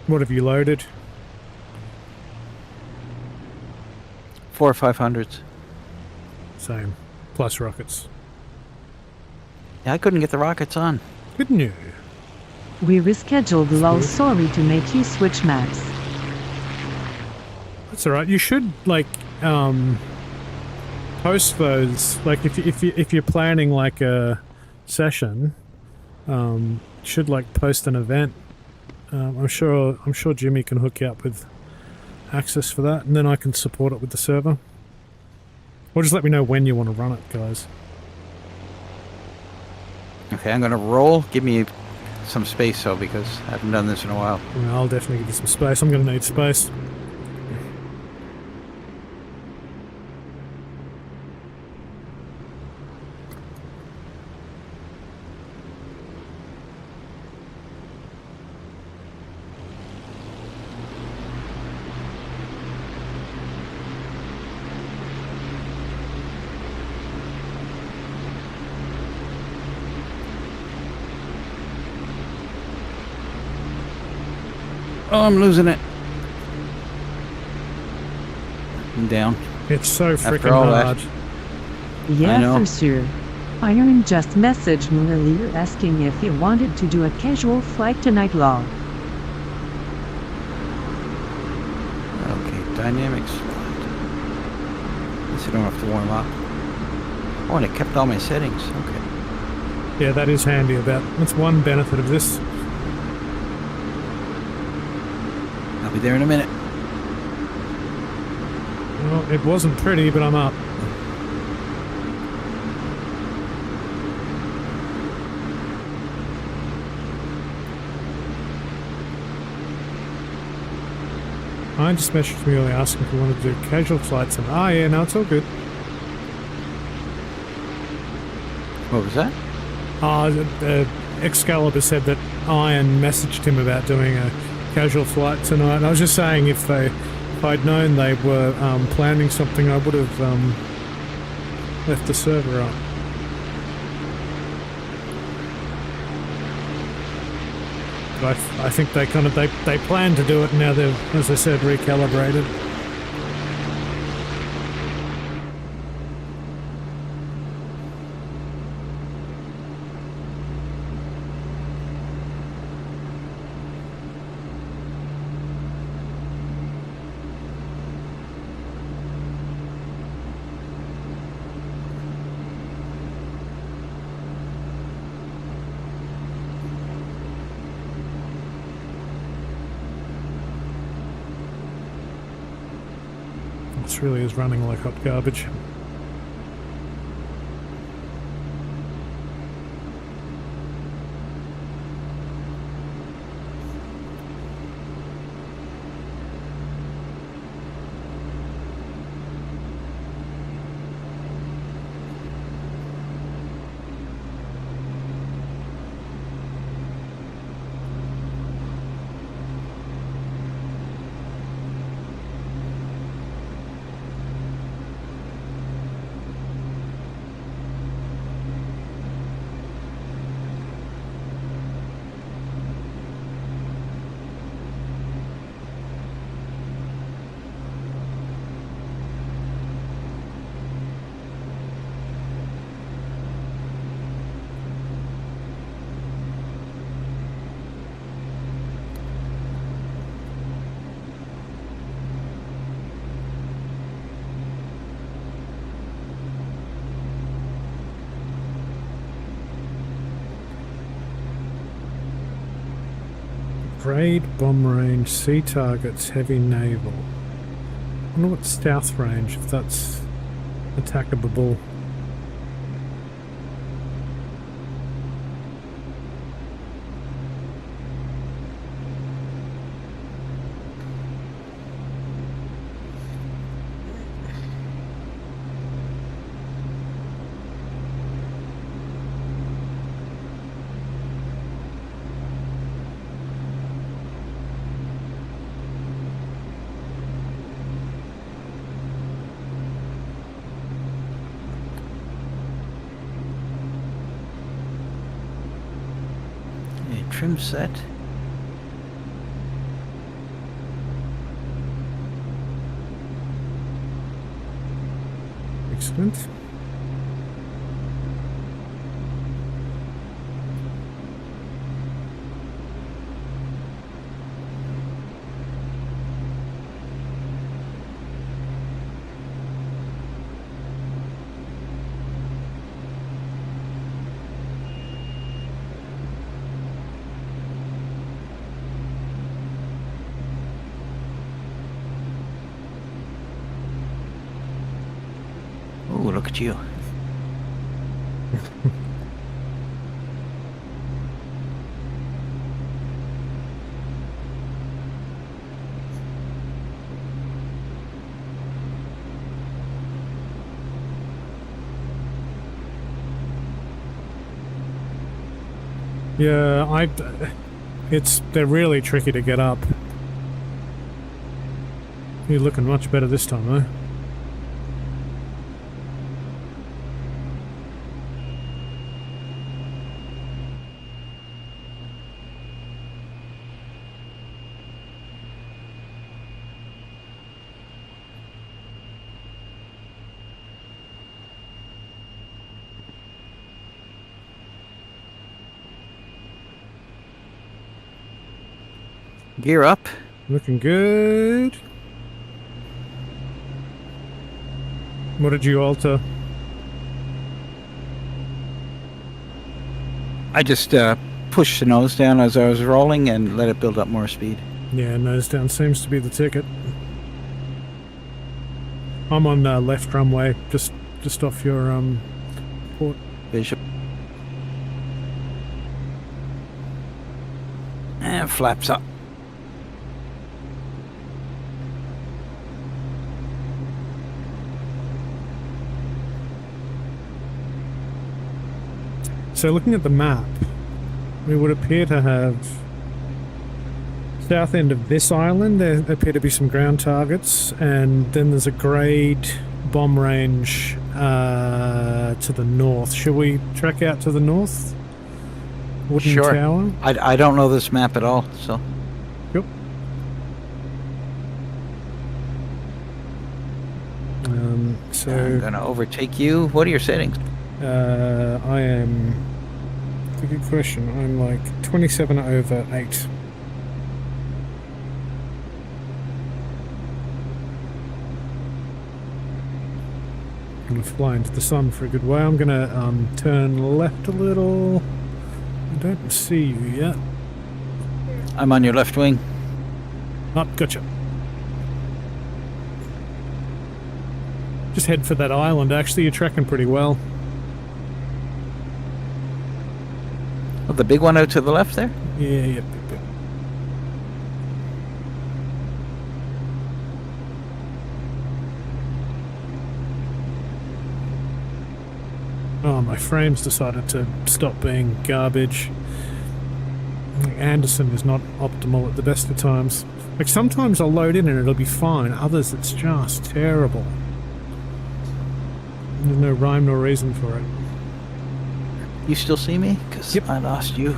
What have you loaded? 4 or 500s. Same. Plus rockets. Yeah, I couldn't get the rockets on. Couldn't you? We rescheduled, lol. Sorry to make you switch maps. That's alright. You should, like, post those. Like, if you're planning, like, a session, should, like, post an event. I'm sure Jimmy can hook you up with access for that, and then I can support it with the server. Or just let me know when you want to run it, guys. Okay, I'm gonna roll. Give me some space, though, because I haven't done this in a while. Yeah, I'll definitely give you some space. I'm going to need space. Oh, I'm losing it. I'm down. It's so After freaking all hard. that. I Yeah, know. for sure. Iron just messaged me earlier asking if he wanted to do a casual flight tonight, lol. Okay, dynamics. Guess I don't have to warm up. Oh, and it kept all my settings. Okay. Yeah, that is handy. That's one benefit of this. I'll be there in a minute. Well, it wasn't pretty, but I'm up. I just messaged me earlier asking if we wanted to do casual flights, and yeah, no, it's all good. What was that? Excalibur said that Iron messaged him about doing a casual flight tonight, and I was just saying if I'd known they were planning something, I would have left the server up. But I think they planned to do it, and now they've, as I said, recalibrated. This really is running like hot garbage. Grade, bomb range, sea targets, heavy naval. I wonder what stealth range, if that's attackable. Trim set. Excellent. Oh, look at you. Yeah, they're really tricky to get up. You're looking much better this time, though. Gear up. Looking good. What did you alter? I just pushed the nose down as I was rolling and let it build up more speed. Yeah, nose down seems to be the ticket. I'm on left runway, just off your port. Visual. And flaps up. So looking at the map, we would appear to have south end of this island, there appear to be some ground targets, and then there's a grade bomb range to the north. Should we trek out to the north? Wooden Sure. tower? I don't know this map at all, so... Yep. So I'm gonna overtake you. What are your settings? I am... That's a good question. I'm like 27/8. I'm gonna fly into the sun for a good while. I'm gonna turn left a little. I don't see you yet. I'm on your left wing. Oh, gotcha. Just head for that island. Actually, you're tracking pretty well. Oh, the big one out to the left there? Yeah, yep. Oh, my frames decided to stop being garbage. Anderson is not optimal at the best of times. Like, sometimes I'll load in and it'll be fine. Others, it's just terrible. There's no rhyme nor reason for it. You still see me? Because Yep. I lost you.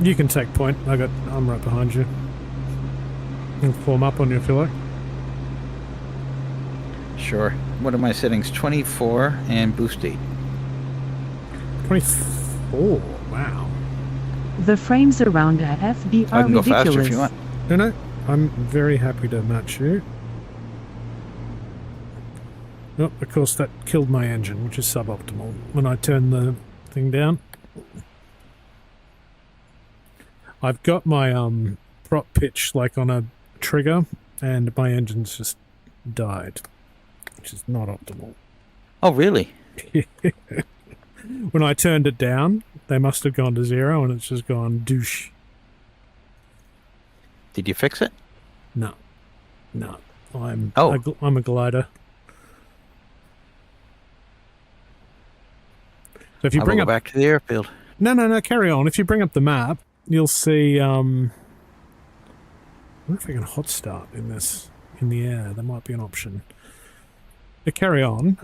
You can take point. I'm right behind you. I'll form up on you if you like. Sure. What are my settings? 24 and boost 8. 24. Wow. The frames around a FB I are can go ridiculous. faster if you want. No, I'm very happy to match you. Oh, of course, that killed my engine, which is suboptimal when I turn the thing down. I've got my prop pitch like on a trigger, and my engines just died, which is not optimal. Oh, really? When I turned it down, they must have gone to 0, and it's just gone douche. Did you fix it? No. I'm a glider. So if you bring go up back to the airfield. No, carry on. If you bring up the map, you'll see. I wonder if I can hot start in the air. That might be an option. But carry on.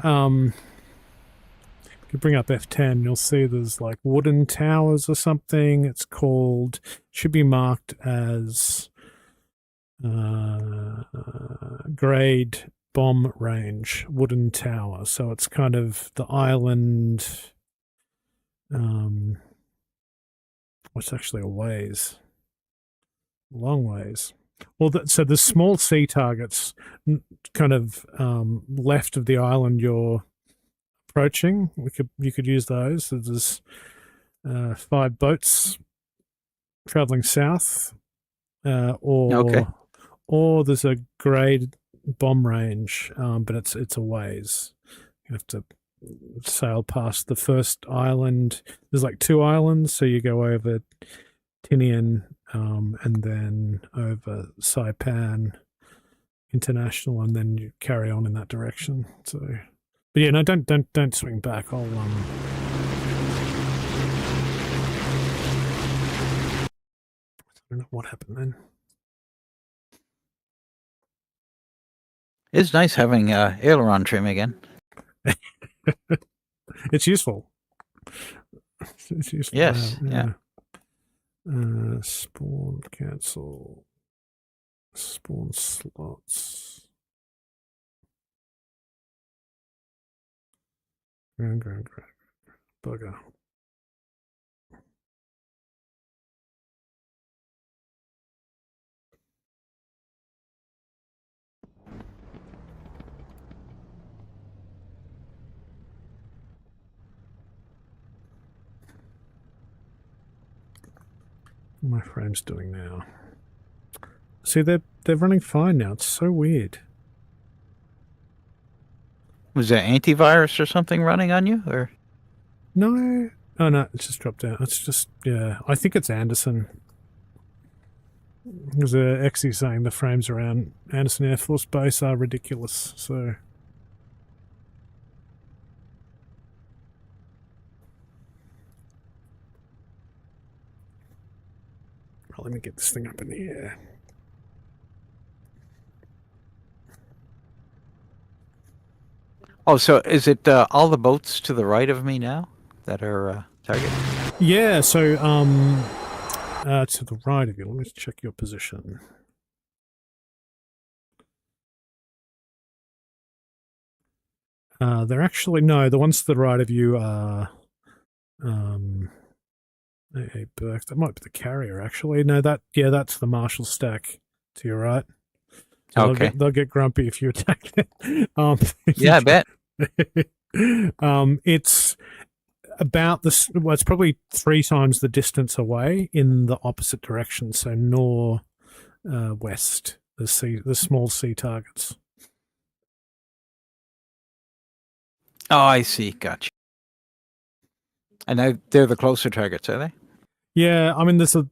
If you bring up F10, you'll see there's like wooden towers or something. It's called. Should be marked as grade bomb range wooden tower. So it's kind of the island. What's actually a ways? Long ways. Well, so the small sea targets kind of left of the island you're approaching. You could use those. So there's 5 boats traveling south, or there's a grade bomb range, but it's a ways. You have to sail past the first island. There's like 2 islands, so you go over Tinian and then over Saipan International, and then you carry on in that direction. So, but yeah, no, don't swing back. I don't know what happened then. It's nice having aileron trim again. It's useful. It's useful. Yes, yeah. Spawn cancel. Spawn slots. Ground. Bugger. What are my frames doing now? See, they're running fine now. It's so weird. Was there antivirus or something running on you, or? No. Oh no, it's just dropped out. It's just, yeah. I think it's Anderson. There's a Exy saying the frames around Anderson Air Force Base are ridiculous. So. Oh, let me get this thing up in the air. Oh, so is it all the boats to the right of me now that are targeted? Yeah, so to the right of you. Let me check your position. They're actually, no, the ones to the right of you are AA Burke. That might be the carrier, actually. No, that's the Marshall stack to your right. So okay. They'll get grumpy if you attack it. Yeah, I bet. It's about this. Well, it's probably 3 times the distance away in the opposite direction. So west. The small sea targets. Oh, I see. Gotcha. And they're the closer targets, are they? Yeah, I mean, there's I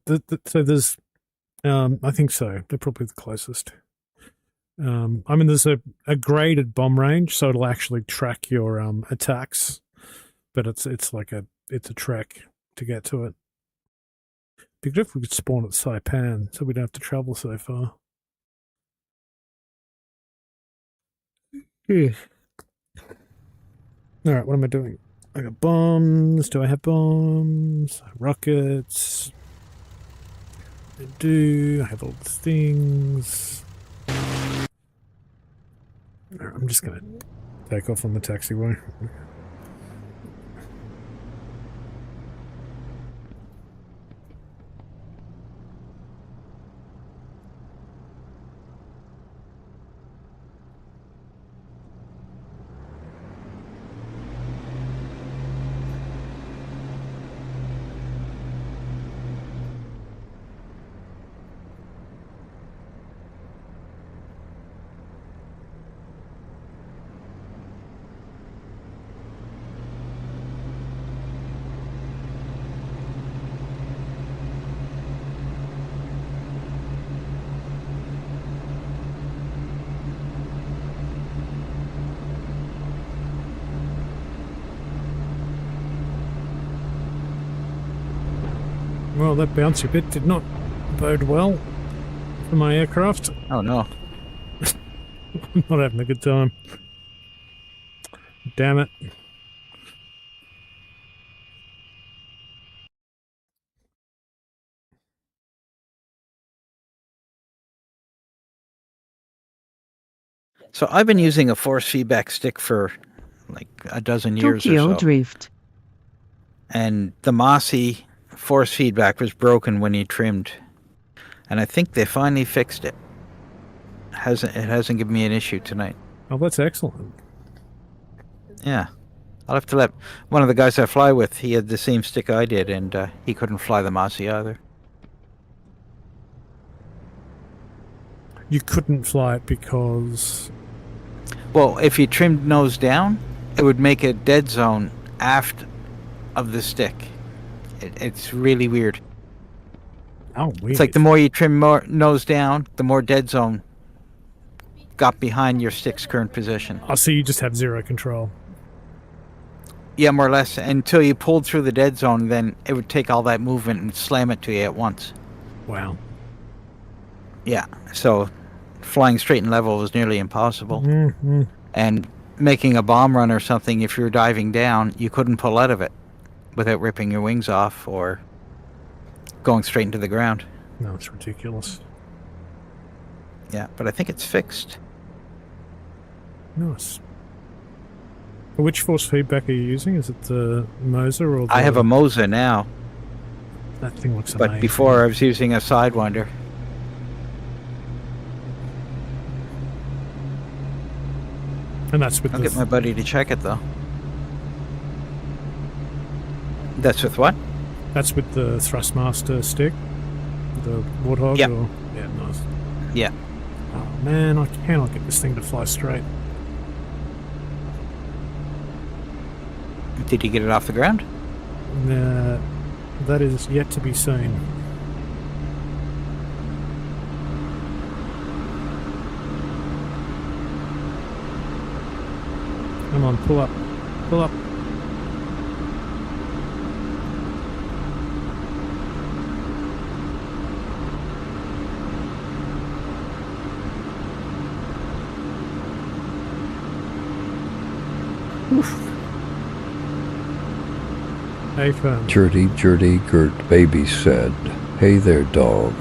think so. They're probably the closest. I mean, there's a graded bomb range, so it'll actually track your attacks, but it's a trek to get to it. Be good if we could spawn at Saipan, so we don't have to travel so far. Yeah. All right, what am I doing? I got bombs. Do I have bombs? Rockets. I do. I have all the things. I'm just going to take off on the taxiway. Well, that bouncy bit did not bode well for my aircraft. Oh no. I'm not having a good time. Damn it. So I've been using a force feedback stick for like a dozen years Tokyo or so. Drift. And the Mossy force feedback was broken when you trimmed. And I think they finally fixed it. It hasn't given me an issue tonight. Oh, that's excellent. Yeah. I'll have to let one of the guys I fly with, he had the same stick I did, and he couldn't fly the Mossy either. You couldn't fly it because... Well, if you trimmed nose down, it would make a dead zone aft of the stick. It's really weird. Oh, weird. It's like the more you trim more nose down, the more dead zone got behind your stick's current position. Oh, so you just have zero control. Yeah, more or less. Until you pulled through the dead zone, then it would take all that movement and slam it to you at once. Wow. Yeah, so flying straight and level was nearly impossible. Mm-hmm. And making a bomb run or something, if you were diving down, you couldn't pull out of it without ripping your wings off or going straight into the ground. No, it's ridiculous. Yeah, but I think it's fixed. Nice. Which force feedback are you using? Is it the Moser or the... I have a Moser now, That thing looks but amazing. before I was using a Sidewinder. And that's with I'll the... get my buddy to check it, though. That's with what? That's with the Thrustmaster stick? The Warthog? Yep. Or... Yeah, nice. Yeah. Oh man, I cannot get this thing to fly straight. Did you get it off the ground? That is yet to be seen. Come on, pull up. Pull up. Oof. Hey, fam. Jerty, Gert Baby said, "Hey there, dog."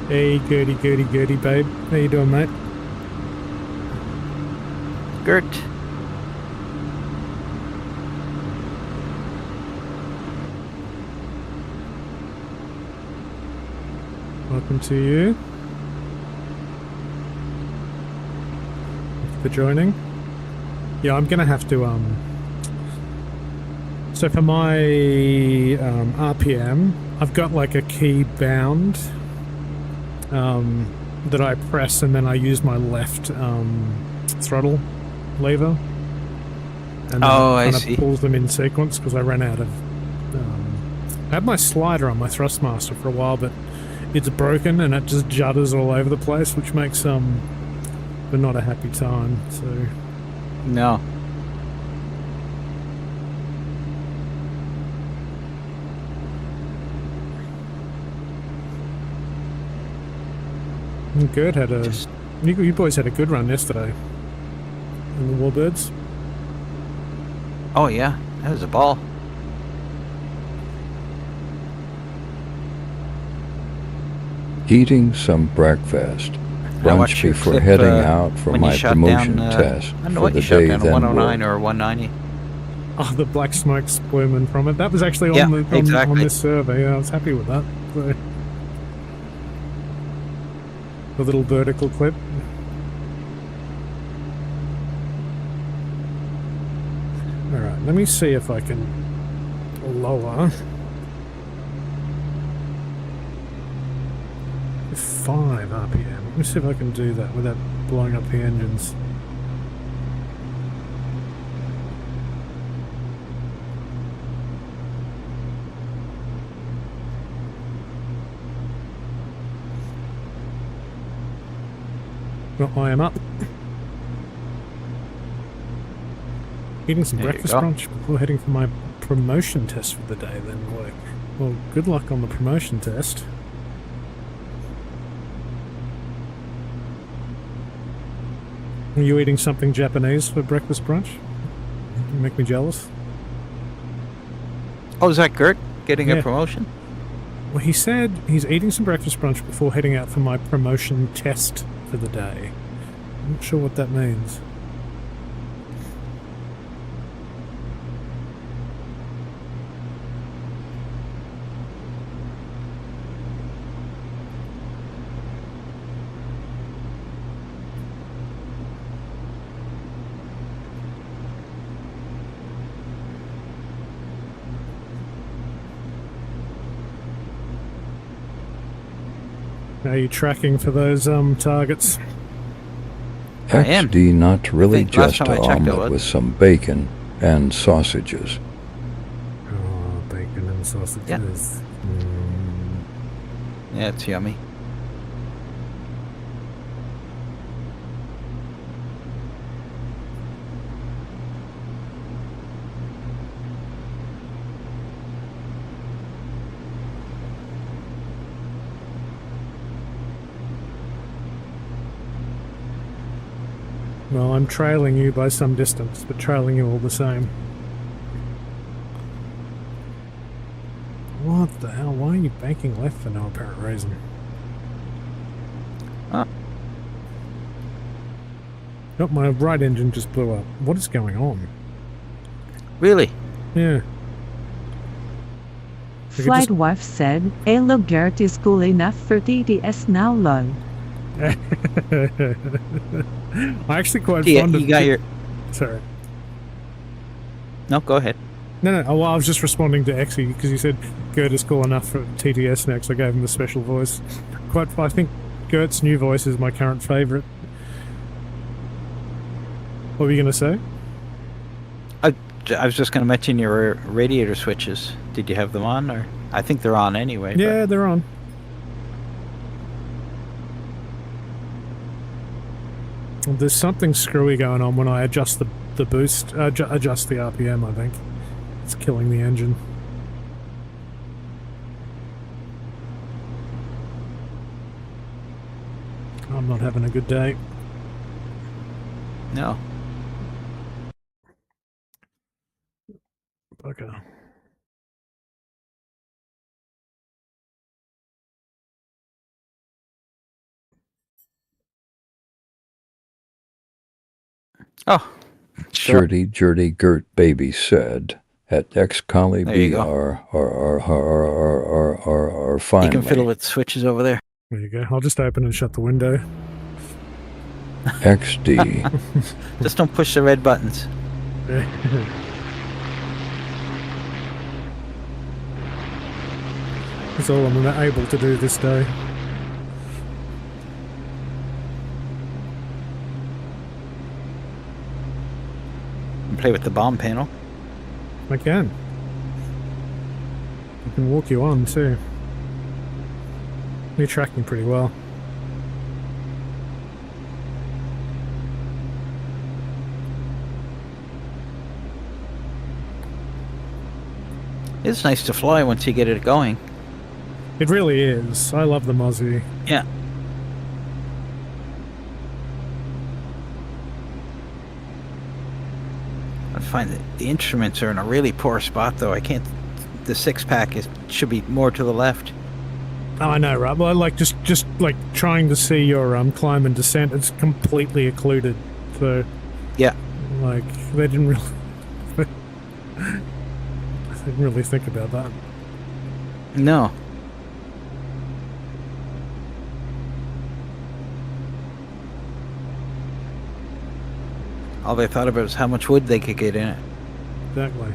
Hey, Gertie, babe. How you doing, mate? Gert. Welcome to you. Thank you for joining. Yeah, I'm gonna have to, so for my RPM, I've got like a key bound that I press and then I use my left throttle lever. And then I it see. kind of pulls them in sequence because I ran out of... I had my slider on my Thrustmaster for a while, but it's broken and it just judders all over the place, which makes but not a happy time, so... No. Good had a... You boys had a good run yesterday. In the Warbirds. Oh yeah, that was a ball. Eating some breakfast. I watched Brunch your before clip, heading out for when you my shot promotion down, test I don't know for what the you shot day down, then 109 work. or 190. Oh, the black smoke splumen from it. That was actually on, Yeah, on exactly. this survey. Yeah, I was happy with that. So, the little vertical clip. Alright, let me see if I can lower 5 RPM. Let me see if I can do that without blowing up the engines. Well, I am up. Eating some There you breakfast go. brunch before heading for my promotion test for the day, then work. Well, good luck on the promotion test. Are you eating something Japanese for breakfast brunch? You make me jealous. Oh, is that Gert getting Yeah. a promotion? Well, he said he's eating some breakfast brunch before heading out for my promotion test for the day. I'm not sure what that means. Are you tracking for those targets? I am. XD not really think last just time I an checked it omelet was. with some bacon and sausages. Oh, bacon and sausages. Yeah, it's yummy. Well, I'm trailing you by some distance, but trailing you all the same. What the hell? Why are you banking left for no apparent reason? Huh. Oh, my right engine just blew up. What is going on? Really? Yeah. Flight wife said, "Hey, look, Gert is cool enough for TTS now, lol." I actually quite Yeah, fond of... you got your... Sorry. No, go ahead. No. Oh, well, I was just responding to Exy because he said Gert is cool enough for TTS next. I gave him the special voice. I think Gert's new voice is my current favourite. What were you going to say? I was just going to mention your radiator switches. Did you have them on? Or I think they're on anyway. Yeah, they're on. There's something screwy going on when I adjust the boost, adjust the RPM, I think. It's killing the engine. I'm not having a good day. No. Okay. Oh. Sure. Jerdy Gert baby said at X-Collie There you B go. are You finally. can fiddle with switches over there. There you go. I'll just open and shut the window. XD. Just don't push the red buttons. That's all I'm able to do this day. And play with the bomb panel. I can. I can walk you on too. You're tracking pretty well. It's nice to fly once you get it going. It really is. I love the Mozzie. Yeah. I find that the instruments are in a really poor spot, though. I can't. The six-pack should be more to the left. Oh, I know, right? Well, like just like trying to see your climb and descent, it's completely occluded. So Yeah. like they didn't really they didn't really think about that. No. All they thought about was how much wood they could get in it. Exactly.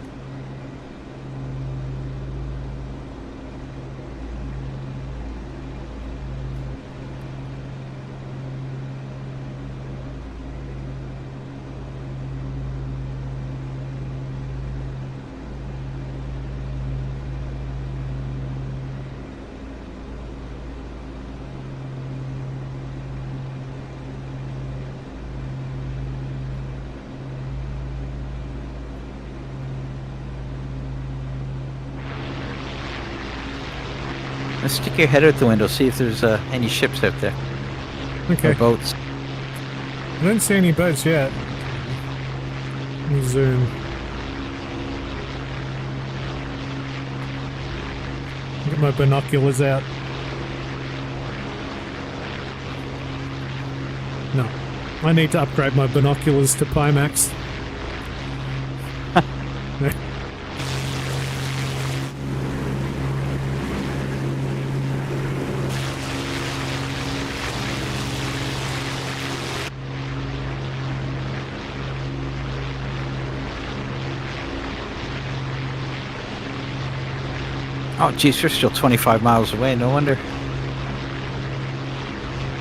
Let's stick your head out the window, see if there's any ships out there. Okay. Or boats. I don't see any boats yet. Let me zoom. Get my binoculars out. No. I need to upgrade my binoculars to Pimax. Oh, geez, you're still 25 miles away. No wonder.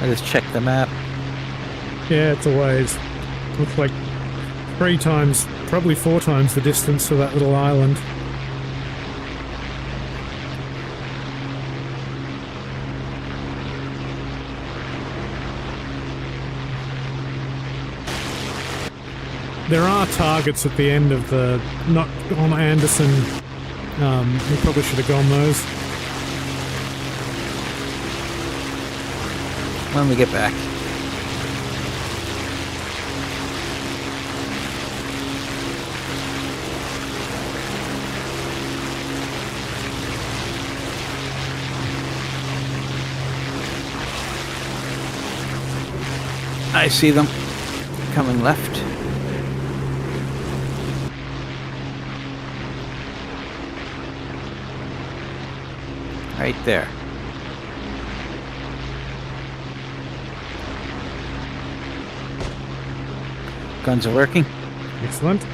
I just checked the map. Yeah, it's a ways. Looks like 3 times, probably 4 times the distance to that little island. There are targets at the end of the... not on Anderson. We probably should have gone those. When we get back. I see them coming left. Right there. Guns are working. Excellent.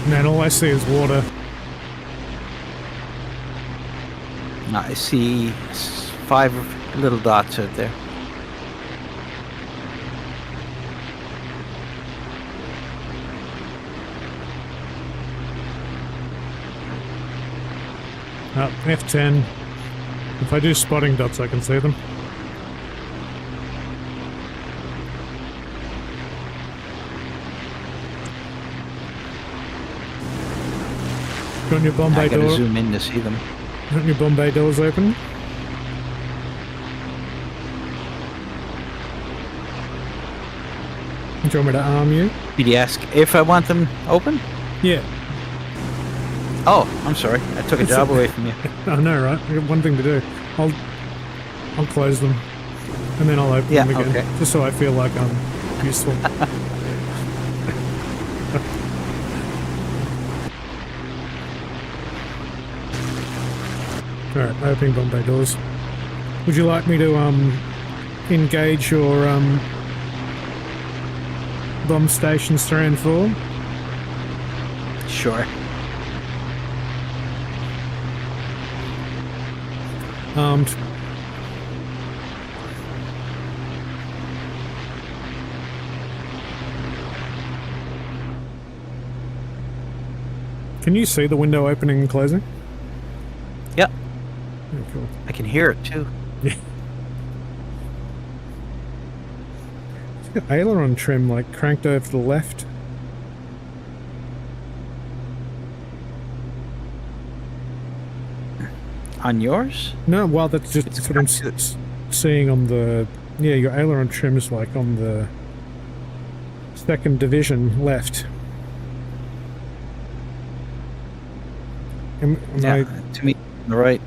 Man, all I see is water. I see 5 little dots out there. Oh, F10. If I do spotting dots, I can see them. Got your Bombay I gotta door. zoom in to see them. Got your Bombay doors open. Do you want me to arm you? Did you ask if I want them open? Yeah. Oh, I'm sorry. I took a job away from you. I know, right? I got one thing to do. I'll close them, and then I'll open them again, okay. just so I feel like I'm useful. Alright, opening Bombay doors. Would you like me to engage your bomb stations 3 and 4? Sure. Armed. Can you see the window opening and closing? Yep. Oh, cool. I can hear it too. Yeah. Aileron trim like cranked over to the left. On yours? No, well, that's just what I'm seeing on the... Yeah, your aileron trim is like on the 2nd division left. Yeah, to me, on the right.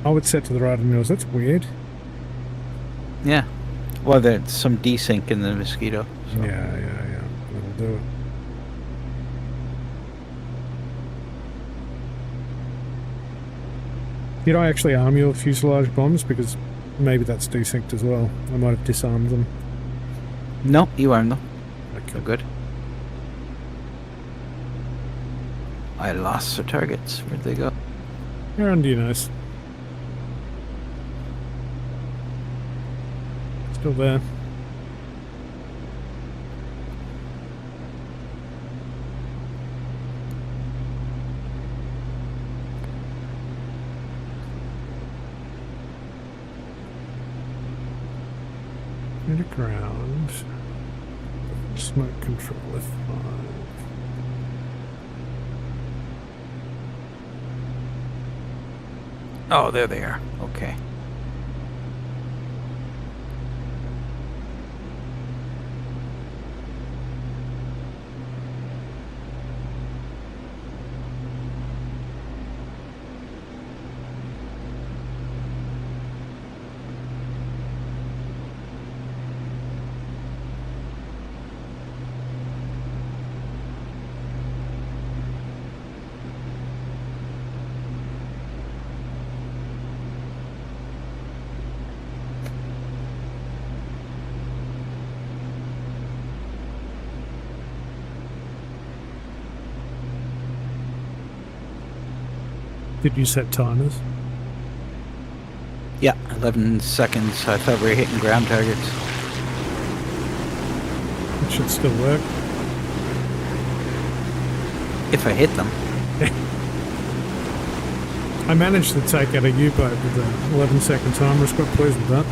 Oh, it's set to the right of yours. That's weird. Yeah. Well, there's some desync in the Mosquito. So. Yeah. That'll do it. Did I actually arm your fuselage bombs? Because maybe that's desynced as well. I might have disarmed them. No, you armed them. Okay. They're good. I lost the targets. Where'd they go? They're under your nose. Still there. Hit a ground. Smoke control F5. Oh, there they are. Okay. Did you set timers? Yeah, 11 seconds. I thought we were hitting ground targets. It should still work. If I hit them. I managed to take out a U-boat with an 11-second timer. I was quite pleased with that.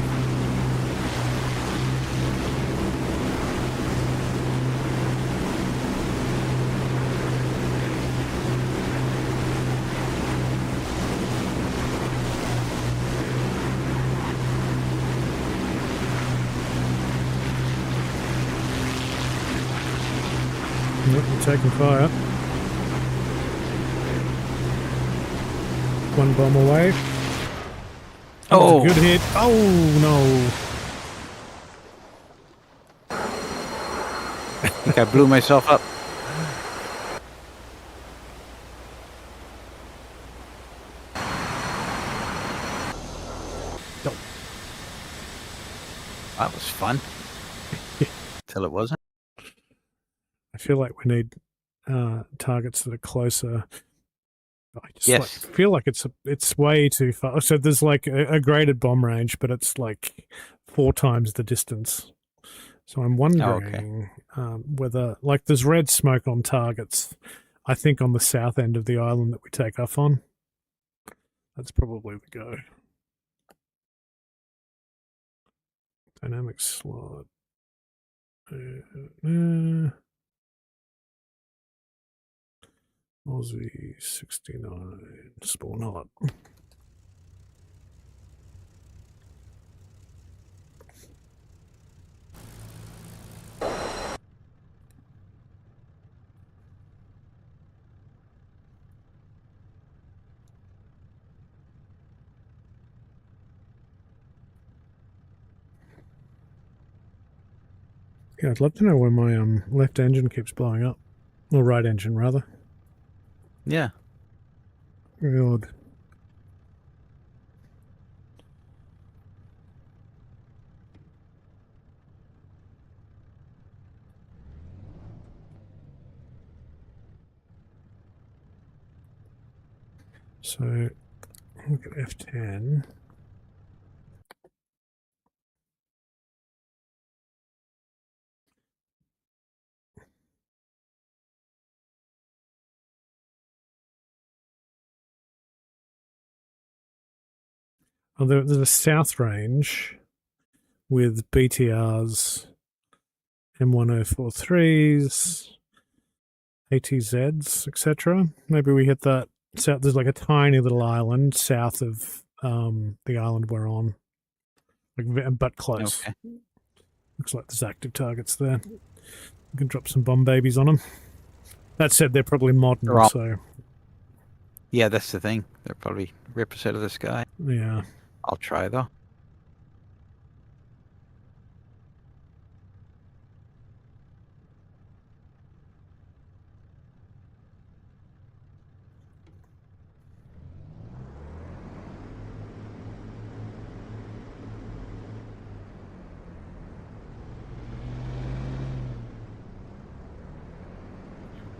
Yep, we're taking fire. One bomb away. That was a good hit. Oh no! I think I blew myself up. That was fun. Till it wasn't. I feel like we need targets that are closer. I just Yes. feel like it's way too far. So there's like a graded bomb range, but it's like 4 times the distance. So I'm wondering whether, like, there's red smoke on targets, I think on the south end of the island that we take off on. That's probably the go. Dynamic slot. Aussie 69 spawn hot. Yeah, I'd love to know where my left engine keeps blowing up. Or right engine, rather. Yeah. Good. So, look at F10. Oh, there's a south range with BTRs, M1043s, ATZs, etc. Maybe we hit that. South, there's like a tiny little island south of the island we're on, like, but close. Okay. Looks like there's active targets there. We can drop some bomb babies on them. That said, they're probably modern, so... Yeah, that's the thing. They'll probably rip us out of the sky. Yeah. I'll try, though.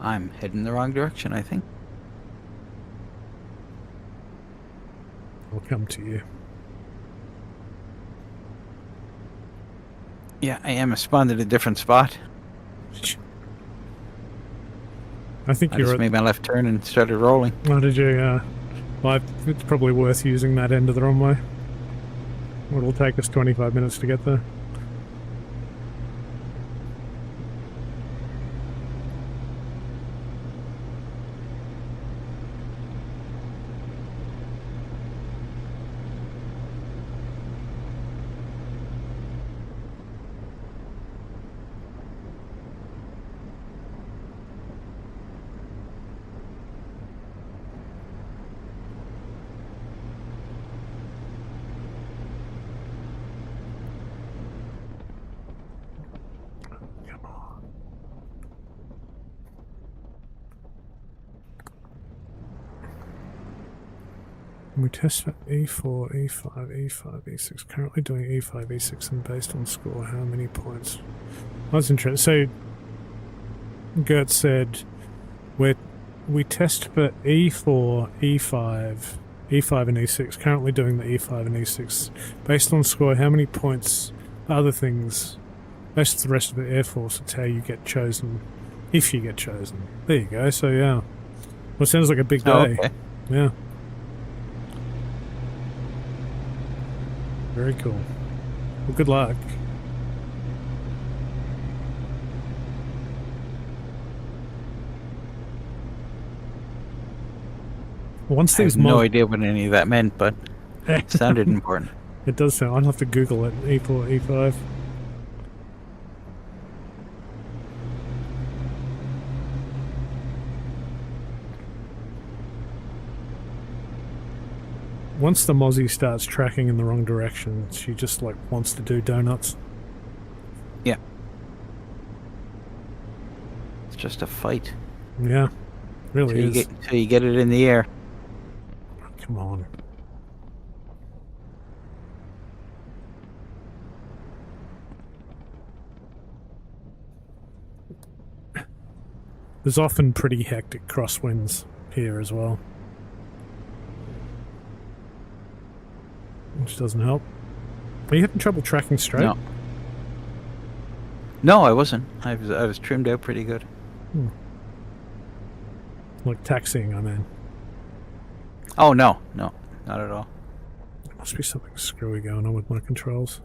I'm heading the wrong direction, I think. I'll come to you. Yeah, I am spawned at a different spot. I think I you're just made my left turn and started rolling. Oh, did you? Well, it's probably worth using that end of the runway. It'll take us 25 minutes to get there. We test for E4, E5, E5, E6. Currently doing E5, E6, and based on score, how many points? That's interesting. So, Gert said we test for E4, E5, E5 and E6. Currently doing the E5 and E6. Based on score, how many points? Other things. Most of the rest of the Air Force, it's how you get chosen. If you get chosen. There you go. So, yeah. Well, it sounds like a big day. Oh, okay. Yeah. Very cool. Well, good luck. Once I these have no idea what any of that meant, but it sounded important. It does sound. I'll have to Google it. E4, E5. Once the Mozzie starts tracking in the wrong direction, she just like wants to do donuts. Yeah. It's just a fight. Yeah, really is. Till you get it in the air. Come on. There's often pretty hectic crosswinds here as well. Which doesn't help. Are you having trouble tracking straight? No. No, I wasn't. I was trimmed out pretty good. Like taxiing, I mean. Oh, no. No, not at all. There must be something screwy going on with my controls.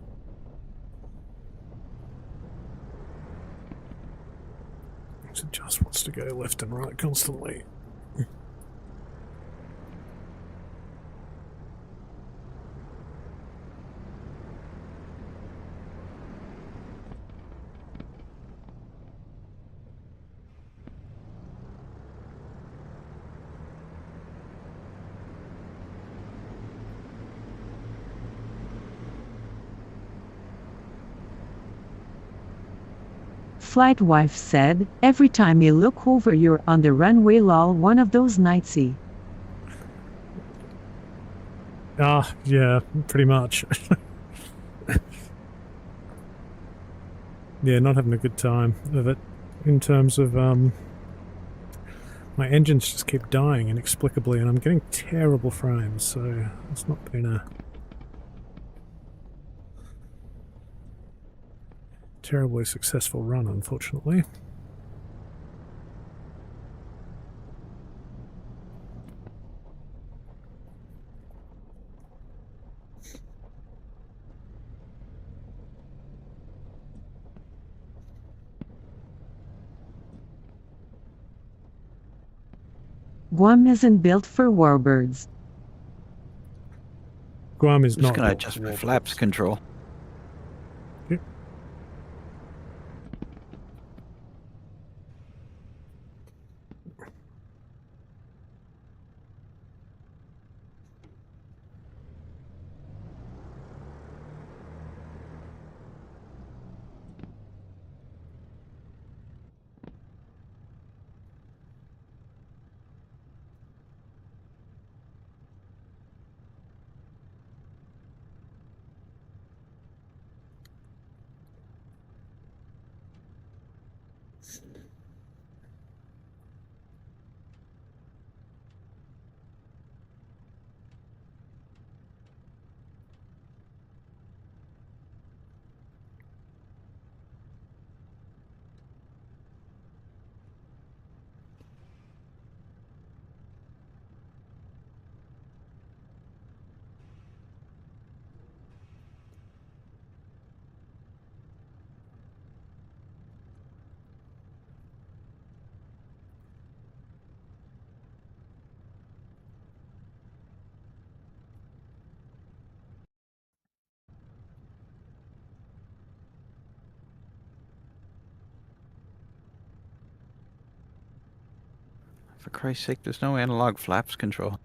It just wants to go left and right constantly. Flight wife said, every time you look over you're on the runway lol one of those nightsy. Ah, yeah, pretty much. Yeah, not having a good time of it in terms of, my engines just keep dying inexplicably and I'm getting terrible frames, so it's not been a terribly successful run, unfortunately. Guam isn't built for warbirds. Guam is I'm just not. going to adjust my flaps control. Yep. For Christ's sake, there's no analog flaps control.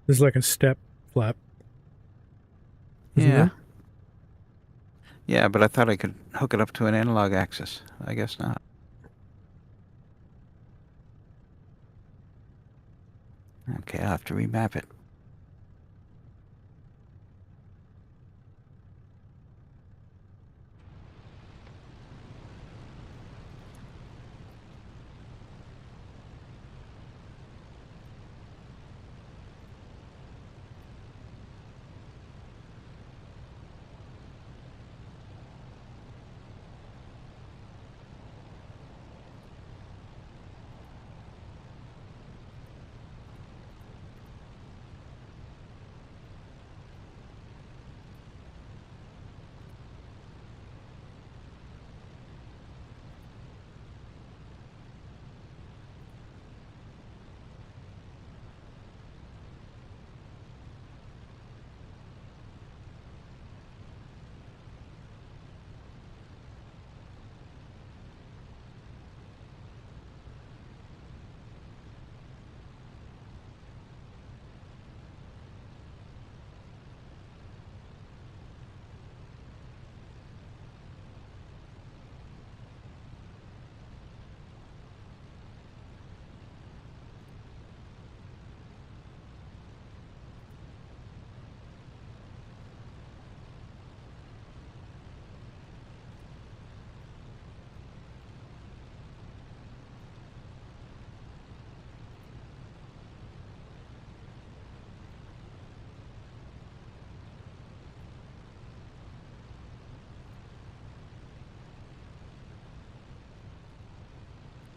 There's like a step flap. Isn't Yeah. there? Yeah, but I thought I could hook it up to an analog axis. I guess not. Okay, I'll have to remap it.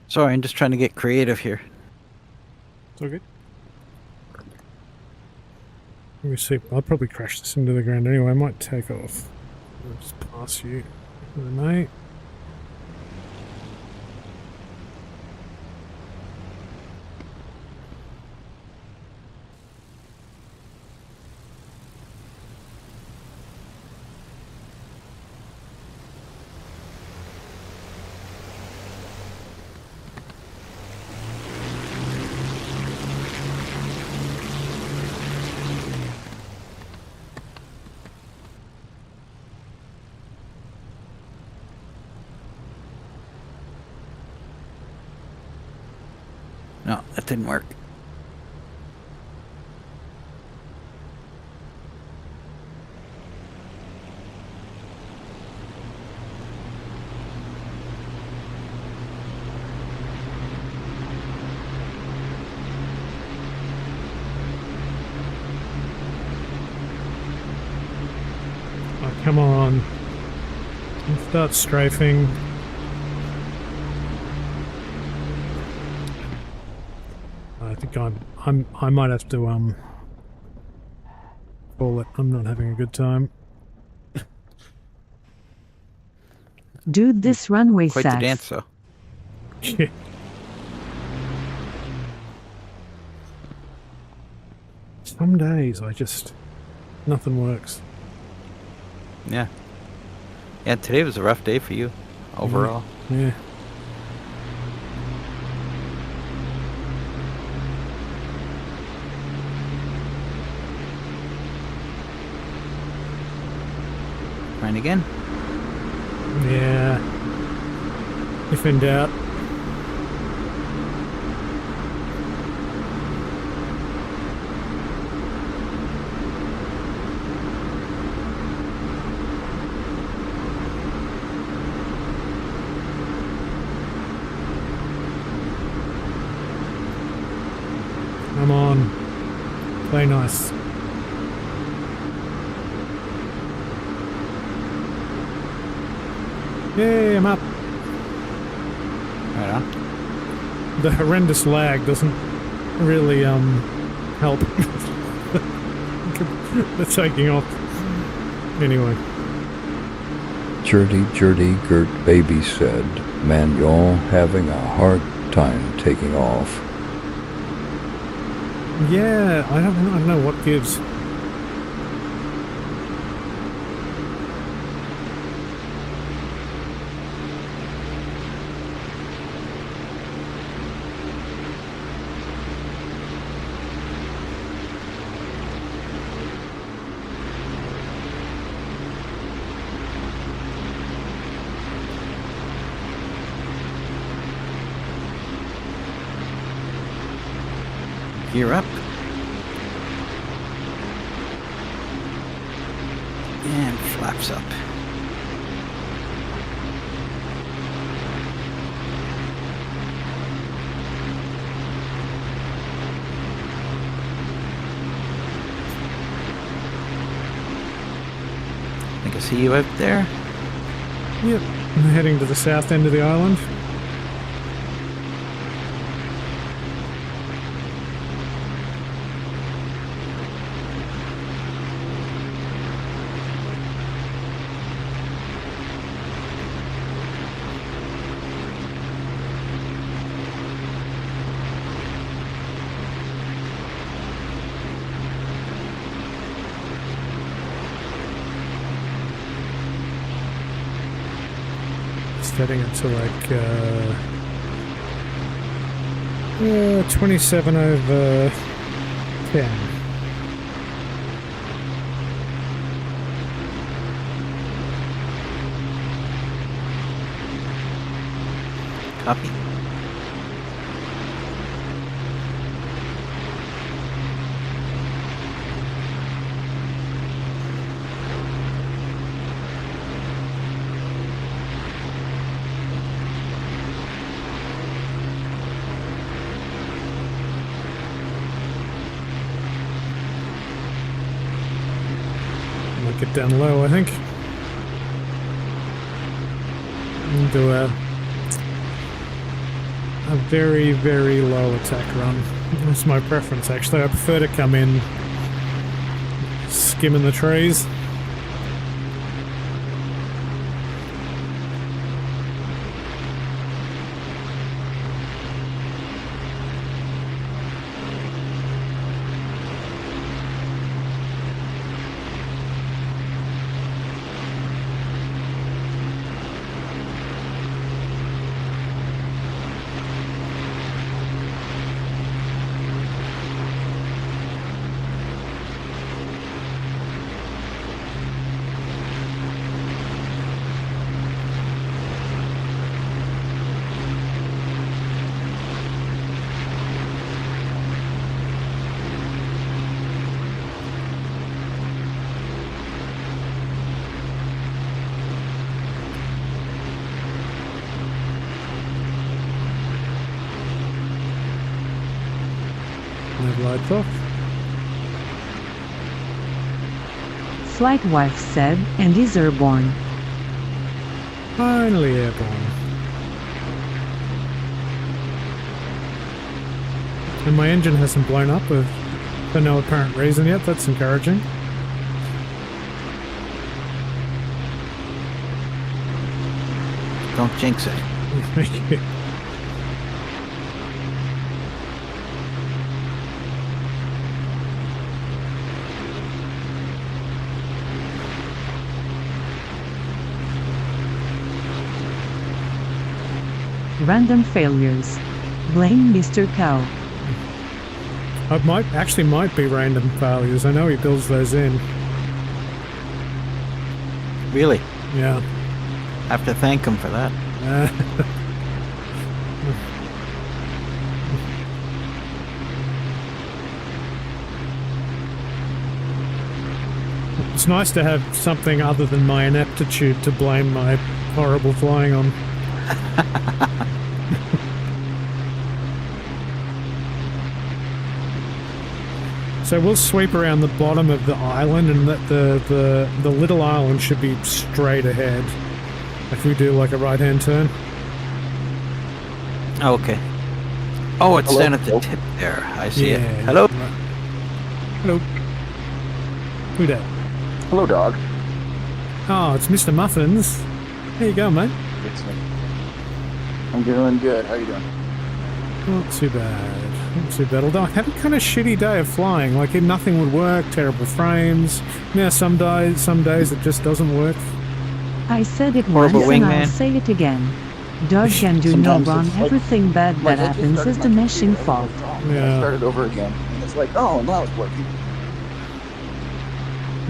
Sorry, I'm just trying to get creative here. It's all good. Let me see. I'll probably crash this into the ground anyway. I might take off. I'll just pass you, mate. No, that didn't work. Oh, come on. Start strafing. I think I might have to call it. I'm not having a good time. Dude, this runway Quite sucks. the dance, though. Yeah. Some days nothing works. Yeah. Yeah, today was a rough day for you, overall. Yeah. Trying again. Yeah. If in doubt. Come on. Play nice. Yay, I'm up. Right on. The horrendous lag doesn't really help. The taking off. Anyway. Jerdy Gert Baby said, man, y'all having a hard time taking off. Yeah, I don't know what gives. Gear up. And flaps up. I think I see you out there. Yep, I'm heading to the south end of the island. Heading it to like 27 over 10. Copy. Get down low, I think. And do a very, very low attack run. That's my preference, actually. I prefer to come in skimming the trees. Lights off. Flight wife said, and is airborne. Finally airborne. And my engine hasn't blown up for no apparent reason yet. That's encouraging. Don't jinx it. Thank you. Random failures. Blame Mr. Cow. It might be random failures. I know he builds those in. Really? Yeah. Have to thank him for that. It's nice to have something other than my ineptitude to blame my horrible flying on. So we'll sweep around the bottom of the island, and the little island should be straight ahead if we do like a right-hand turn. Oh, okay. Oh, it's down at the tip there. I see it. Hello? Right. Hello. Who that? Hello, dog. Oh, it's Mr. Muffins. There you go, mate. It's me. I'm doing good. How you doing? Not too bad. Not too bad. Although I had a kind of shitty day of flying. Like, nothing would work, terrible frames. Yeah, some days it just doesn't work. I said it Horrible once and wingman. I'll say it again. Dog can do no Sometimes wrong. it's like- Everything bad that I just happens started is my the computer, machine everything fault. was wrong, and Yeah. I started over again. And it's like, oh, now it's working.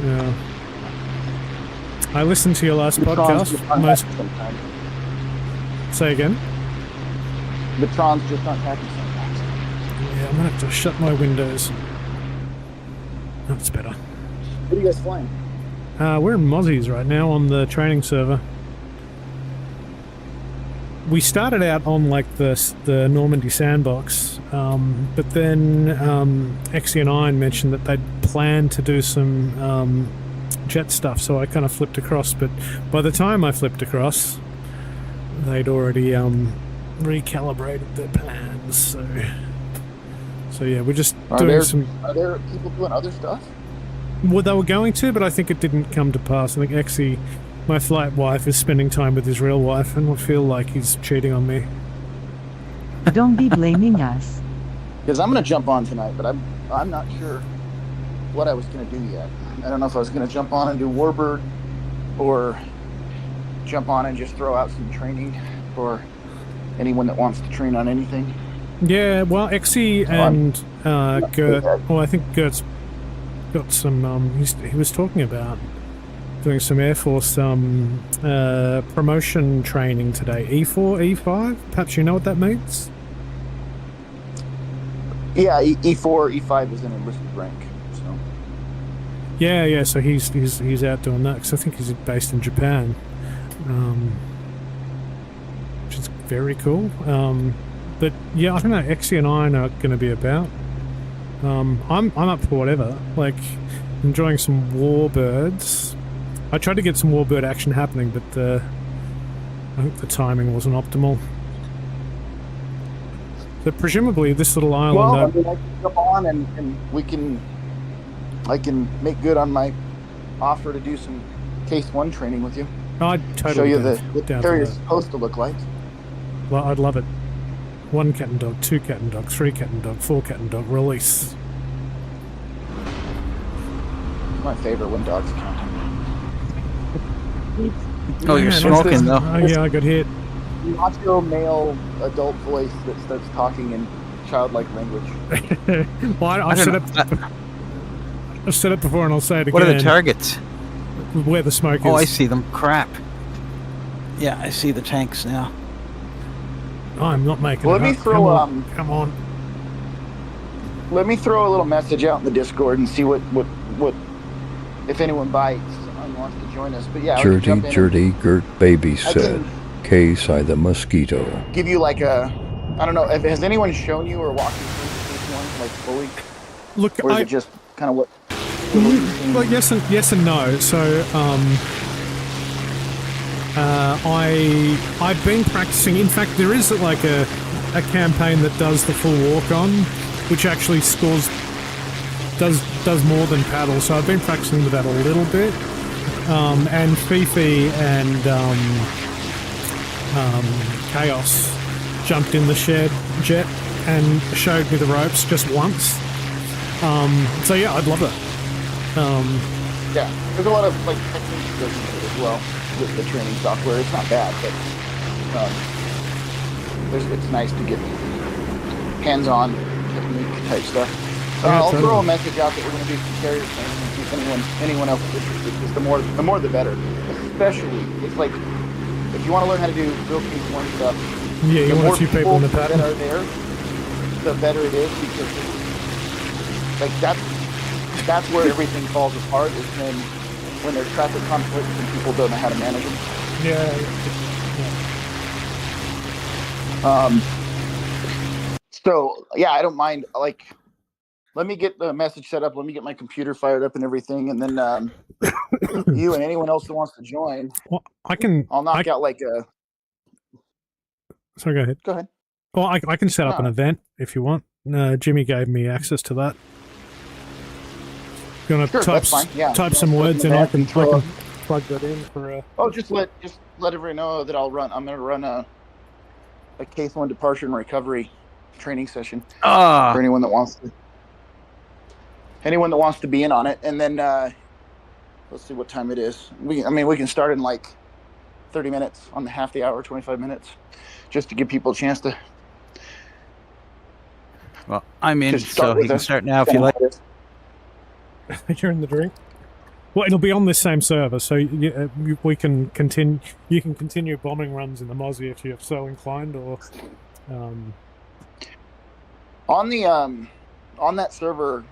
Yeah. I listened to your last The Tron's podcast. just not Most, happy sometimes. say again. The Tron's just not happy sometimes. Yeah, I'm gonna have to shut my windows. That's better. What are you guys flying? We're in Mozzies right now on the training server. We started out on like the Normandy sandbox, but then Exy and Iron mentioned that they'd planned to do some jet stuff, so I kind of flipped across. But by the time I flipped across, they'd already recalibrated their plans. So yeah, we're just doing some. Are there people doing other stuff? Well, they were going to, but I think it didn't come to pass. I think Exy, my flight wife, is spending time with his real wife, and I feel like he's cheating on me. Don't be blaming us. Because I'm going to jump on tonight, but I'm not sure what I was going to do yet. I don't know if I was going to jump on and do Warbird, or jump on and just throw out some training for anyone that wants to train on anything. Yeah, well, Exy and Gert. Well, I think Gert's got some. He was talking about doing some Air Force promotion training today. E4, E5. Perhaps you know what that means. Yeah, E4, E5 is an enlisted rank. So. Yeah. So he's out doing that because I think he's based in Japan, which is very cool. But yeah, I don't know. Exy and I are going to be about. I'm up for whatever. Like, enjoying some Warbirds. I tried to get some Warbird action happening, but I think the timing wasn't optimal. So presumably this little island. Well, I mean, I can jump on and I can make good on my offer to do some Case 1 training with you. I'd totally show you what the carrier's supposed to look like. Well, I'd love it. 1 cat and dog, 2 cat and dog, 3 cat and dog, 4 cat and dog, release. My favorite when dogs count. Oh, you're smoking though. Oh, yeah, I got hit. Macho male adult voice that starts talking in childlike language. Well, I've said it before and I'll say it again. What are the targets? Where the smoke is. Oh, I see them. Crap. Yeah, I see the tanks now. I'm not making Let it me up. throw Come on. Let me throw a little message out in the Discord and see what if anyone bites and wants to join us. But yeah, Jerty, Gert Baby said, Case I the mosquito. Give you like I don't know, has anyone shown you or walked you through this one like fully? Look, or is it just kind of what? Well, yes and no. So I've been practicing. In fact, there is like a campaign that does the full walk on, which actually does more than paddle. So I've been practicing with that a little bit. And Fifi and Chaos jumped in the shared jet and showed me the ropes just once. So yeah, I'd love it. Yeah, there's a lot of like techniques as well with the training software. It's not bad, but it's nice to get hands-on technique type stuff. I'll throw a message out that we're going to do some carrier training and see if anyone else is interested. Because the more the better. Especially, it's like if you want to learn how to do real Case 1 stuff. Yeah, you want a few people in the pattern that are there, the better it is, because like that's where everything falls apart, is when there's traffic conflicts and people don't know how to manage them. Yeah. So yeah, I don't mind. Like, let me get the message set up. Let me get my computer fired up and everything, and then you and anyone else that wants to join. Well, I'll knock out like a. Sorry, go ahead. Go ahead. Well, I can set up an event if you want. Jimmy gave me access to that. You want to type some words in? I can plug that in for a. Oh, just let everyone know that I'm going to run a Case 1 departure and recovery training session for anyone that wants to be in on it. And then let's see what time it is. We can start in like 30 minutes on half the hour, 25 minutes, just to give people a chance to. Well, I'm in, so you can start now if you like. You're in the drink. Well, it'll be on this same server, so we can continue. You can continue bombing runs in the Mozzie if you're so inclined, or. On the on that server,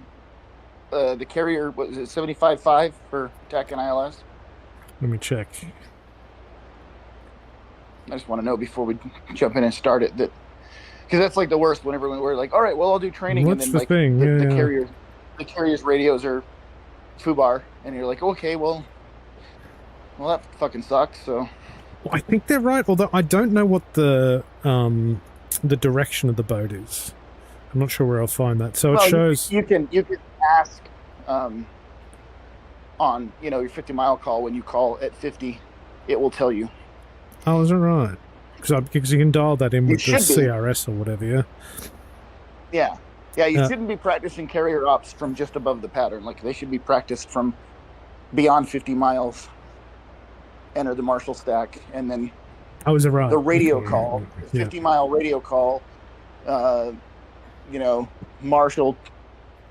the carrier was it 75.5 for TAC and ILS? Let me check. I just want to know before we jump in and start it that because that's like the worst whenever we're like, all right, well I'll do training What's and then the like thing? the carrier's radios are FUBAR and you're like, okay, well that fucking sucks. So I think they're right, although I don't know what the direction of the boat is. I'm not sure where I'll find that. So it shows you can ask on your 50-mile call when you call at 50, it will tell you. Oh, is it right? Because you can dial that in with the CRS or whatever, yeah? Yeah, you shouldn't be practicing carrier ops from just above the pattern. Like, they should be practiced from beyond 50 miles, enter the Marshall stack, and then is it right? The radio call, 50-mile radio call, Marshall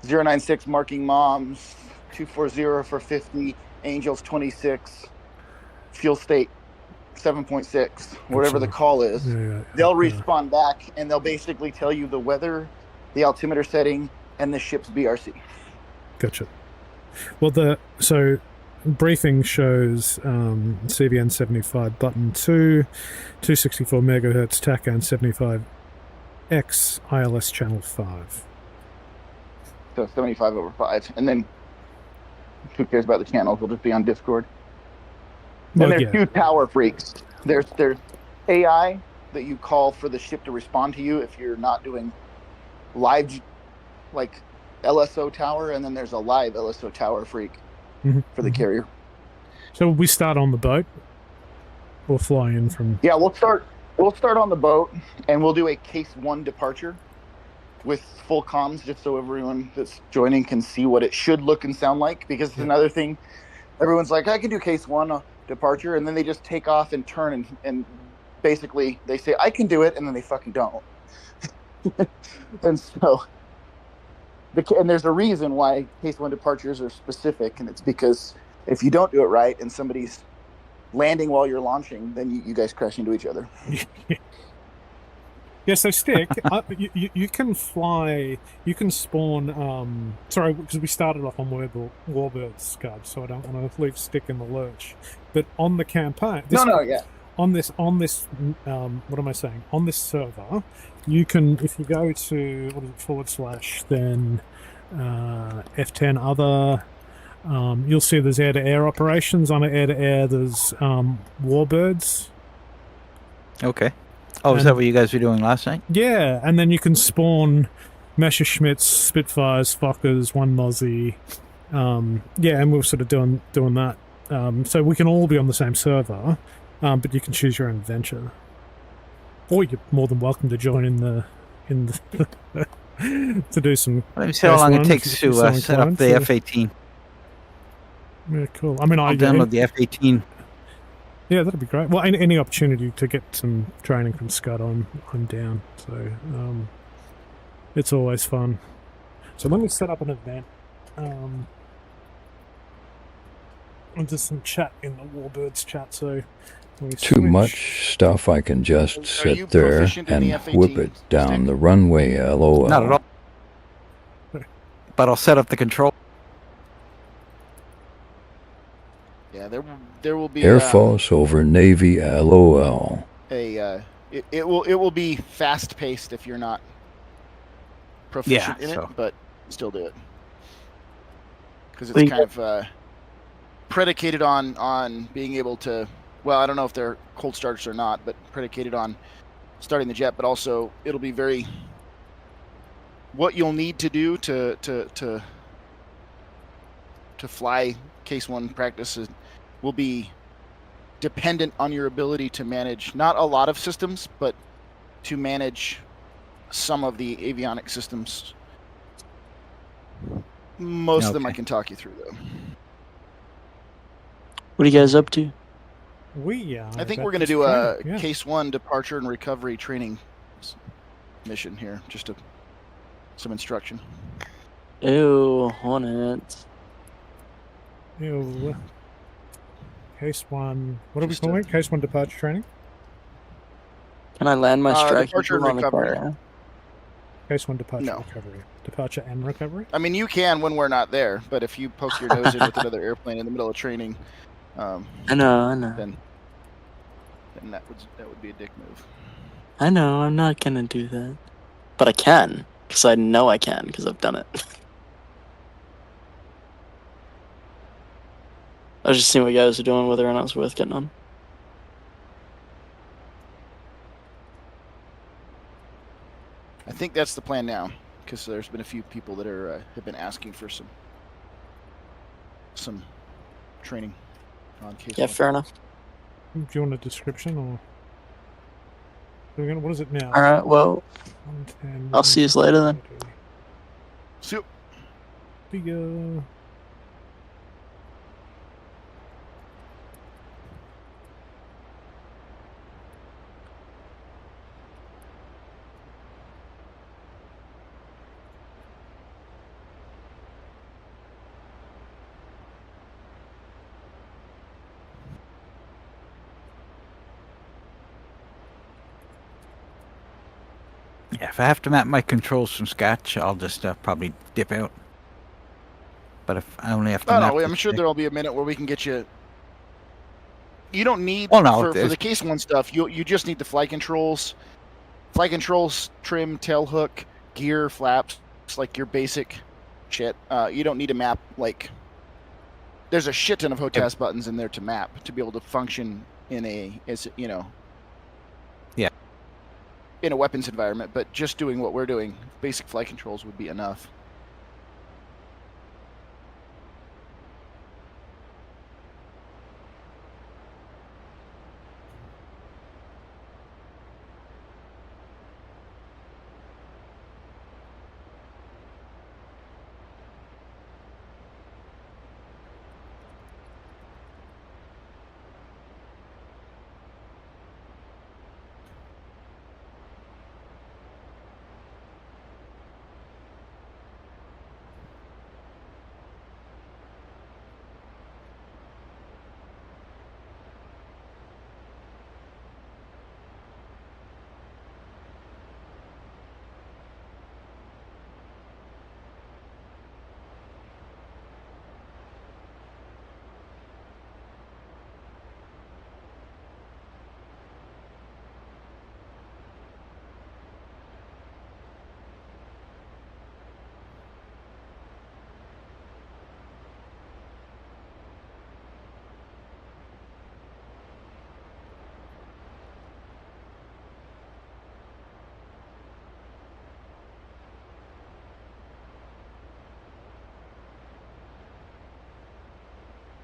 096 marking moms, 240 for 50, Angels 26, fuel state 7.6, whatever the call is. They'll respond back and they'll basically tell you the weather, the altimeter setting, and the ship's BRC. Gotcha. Well, so briefing shows CVN 75 button 2, 264 megahertz TACAN 75X ILS channel 5. So 75/5, and then who cares about the channels? We'll just be on Discord. And there's two tower freaks. There's AI that you call for the ship to respond to you if you're not doing live, like LSO tower, and then there's a live LSO tower freak for the carrier. So we start on the boat. We'll fly in from. Yeah, we'll start on the boat, and we'll do a case 1 departure with full comms, just so everyone that's joining can see what it should look and sound like. Because it's another thing, everyone's like, I can do case 1 departure, and then they just take off and turn and basically they say I can do it, and then they fucking don't. And so, and there's a reason why case 1 departures are specific, and it's because if you don't do it right and somebody's landing while you're launching, then you guys crash into each other. Yeah, so Stick, you can fly, you can spawn, sorry, because we started off on Warbirds card, so I don't want to leave Stick in the lurch. But on the campaign... On this, what am I saying? On this server, you can, if you go to, / then F10 other, you'll see there's air-to-air operations. On air-to-air, there's Warbirds. Okay. Oh, is that what you guys were doing last night? Yeah, and then you can spawn Messerschmitts, Spitfires, Fokkers, one Mozzie. Yeah, and we're sort of doing that. So we can all be on the same server, but you can choose your own adventure. Or you're more than welcome to join in the to do some. Let me see how long it takes to set up the F-18. Yeah, cool. I mean, I'll download the F-18. Yeah, that'd be great. Well, any opportunity to get some training from Scott, I'm down. So it's always fun. So let me set up an event. And just some chat in the Warbirds chat. So too much stuff. I can just sit there and whip it down the runway. LOL. Not at all. But I'll set up the control. Yeah, there will be Air Force over Navy. LOL. It will be fast paced if you're not proficient in it, but still do it because it's kind of predicated on being able to. Well, I don't know if they're cold starts or not, but predicated on starting the jet. But also, it'll be very what you'll need to do to fly case 1 practices will be dependent on your ability to manage not a lot of systems, but to manage some of the avionic systems. Most of them I can talk you through, though. What are you guys up to? I think we're going to do a case 1 departure and recovery training mission here, just some instruction. Ew, Hornets. Ew. Case 1. What are we calling it? Case 1 departure training? Can I land my strike departure and recovery? Case 1 departure No. recovery. Departure and recovery? I mean, you can when we're not there, but if you poke your nose in with another airplane in the middle of training, I know. then that would be a dick move. I know, I'm not gonna do that. But I can, because I know I can, because I've done it. I was just seeing what you guys are doing, whether or not it's worth getting on. I think that's the plan now, because there's been a few people that have been asking for some training on case. Yeah, fair enough. Do you want a description or? What is it now? Alright, well, 110, I'll see you later then. See you. See ya. Yeah, if I have to map my controls from scratch, I'll just probably dip out. But if I only have to map... No, I'm sure there'll be a minute where we can get you... You don't need... no, for the Case 1 stuff, you just need the flight controls. Flight controls, trim, tail hook, gear, flaps, like your basic shit. You don't need a map, like... There's a shit ton of HOTAS buttons in there to map, to be able to function in a, Yeah. In a weapons environment, but just doing what we're doing, basic flight controls would be enough.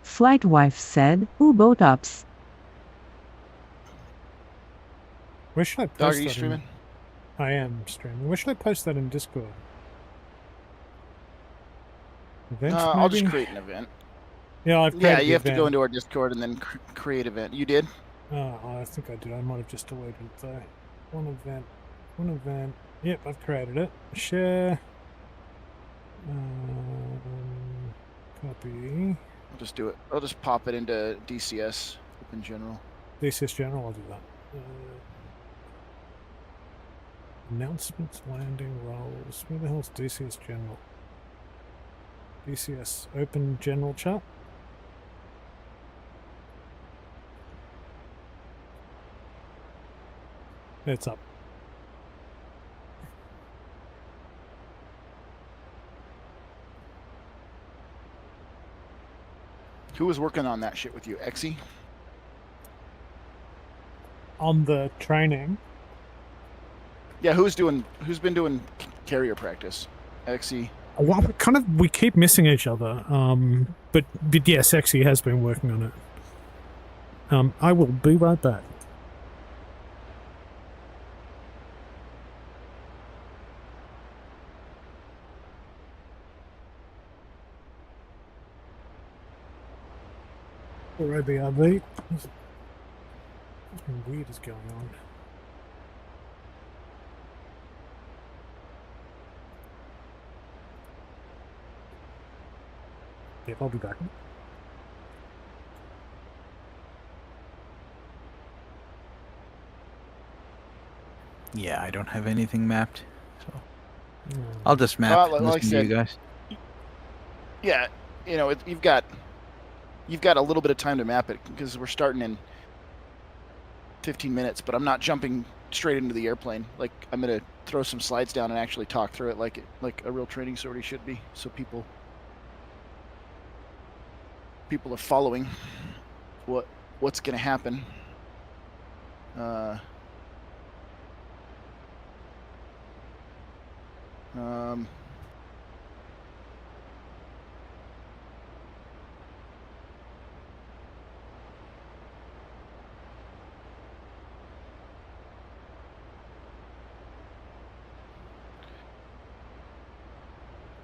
Flight wife said, U-boat ups. Where should I post Dog, are that? you streaming? I am streaming. Where should I post that in Discord? Events, I'll just maybe? create an event. Yeah, I've created you have event. to go into our Discord and then create event. You did? Oh, I think I did. I might have just deleted it though. One event. Yep, I've created it. Share. Copy. I'll just do it. I'll just pop it into DCS in general. DCS General, I'll do that. Announcements, landing, rolls. Where the hell's DCS General? DCS Open General Chat. It's up. Who was working on that shit with you? Exy? On the training. Yeah, who's been doing carrier practice? Exy. Well, we keep missing each other. But yes, Exy has been working on it. I will be right back. Or BRB. Something weird is going on. Yeah, I'll be back. Yeah, I don't have anything mapped. So I'll just map and like listen to you guys. Yeah, you know, you've got a little bit of time to map it because we're starting in 15 minutes, but I'm not jumping straight into the airplane. Like, I'm gonna throw some slides down and actually talk through it like a real training sortie should be, so people are following what's gonna happen.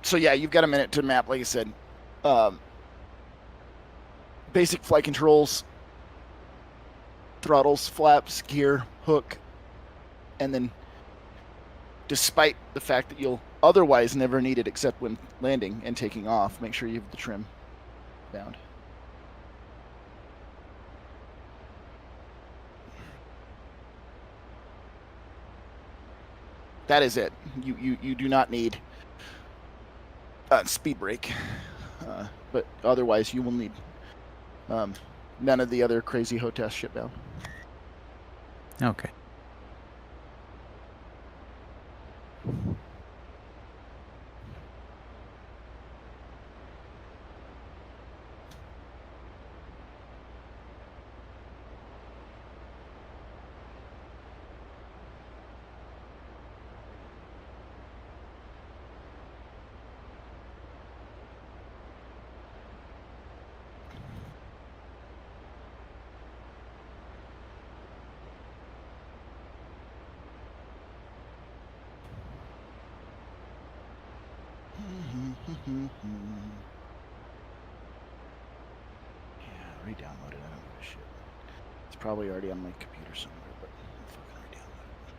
So yeah, you've got a minute to map, like I said. Basic flight controls, throttles, flaps, gear, hook, and then despite the fact that you'll otherwise never need it except when landing and taking off, make sure you have the trim bound. That is it. You do not need speed brake, but otherwise you will need none of the other crazy HOTAS shit bound. Okay. Yeah, re-download it. I don't give a shit. It's probably already on my computer somewhere, but I'll fucking re-download it.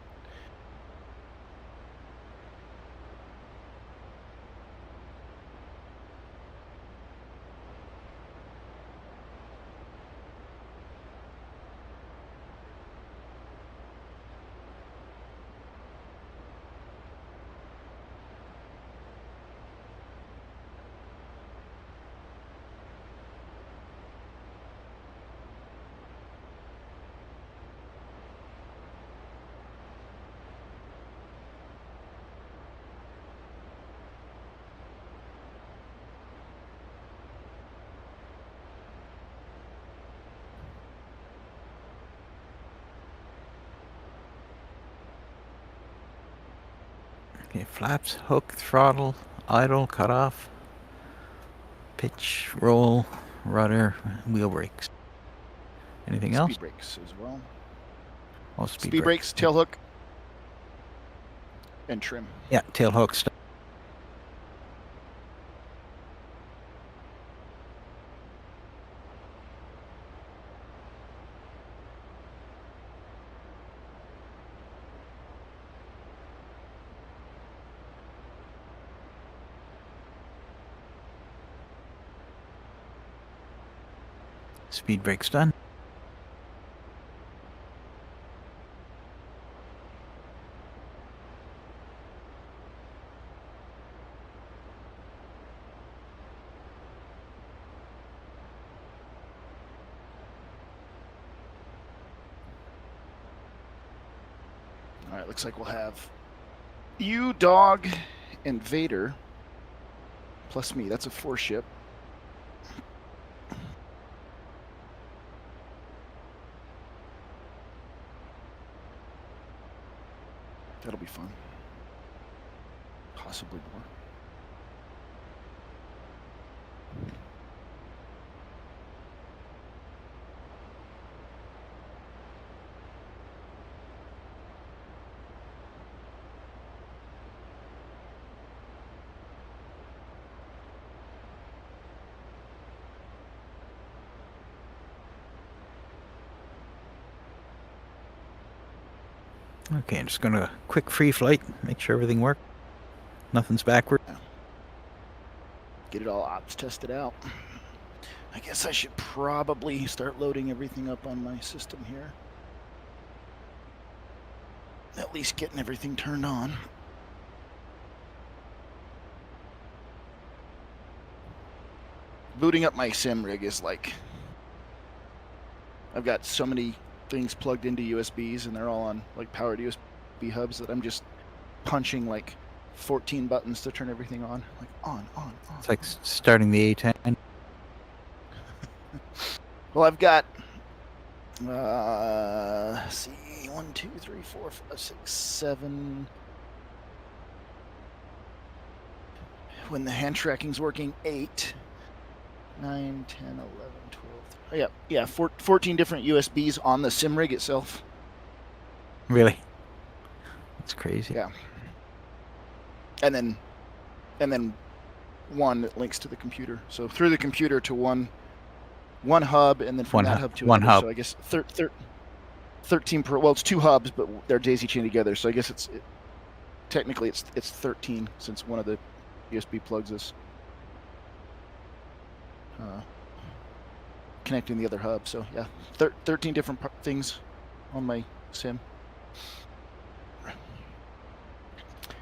Okay, flaps, hook, throttle, idle, cutoff, pitch, roll, rudder, wheel brakes. Anything else? Speed brakes as well. Oh, speed brakes, tail hook, and trim. Yeah, tail hook stuff. Speed brakes done. All right, looks like we'll have you, Dog, and Vader, plus me. That's a 4-ship. That'll be fun. Possibly more. Okay, I'm just gonna quick free flight, make sure everything works. Nothing's backward. Get it all ops tested out. I guess I should probably start loading everything up on my system here. At least getting everything turned on. booting up my sim rig is like, I've got so many things plugged into USBs and they're all on like powered USB hubs that I'm just punching like 14 buttons to turn everything on. Like on. It's like starting the A10. Well, I've got, see, 1, 2, 3, 4, 5, 6, 7. When the hand tracking's working, 8, 9, 10, 11, 12. Yeah, 14 different USBs on the sim rig itself. Really? That's crazy. Yeah. And then one that links to the computer. So through the computer to one hub, and then from that hub to another. hub. So I guess 13 per. Well, it's 2 hubs, but they're daisy chained together. So I guess technically it's 13 since one of the USB plugs is connecting the other hub. So yeah, 13 different things on my sim.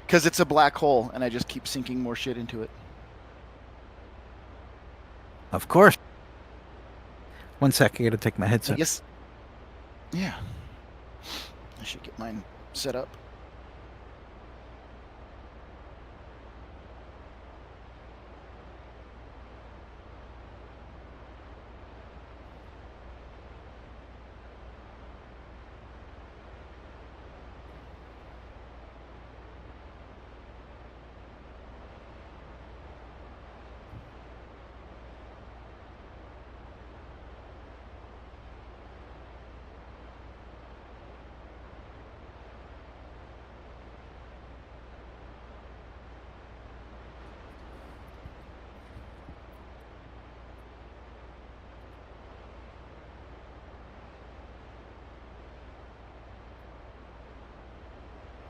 Because it's a black hole, and I just keep sinking more shit into it. Of course. 1 sec, I gotta take my headset. Yes. Yeah. I should get mine set up.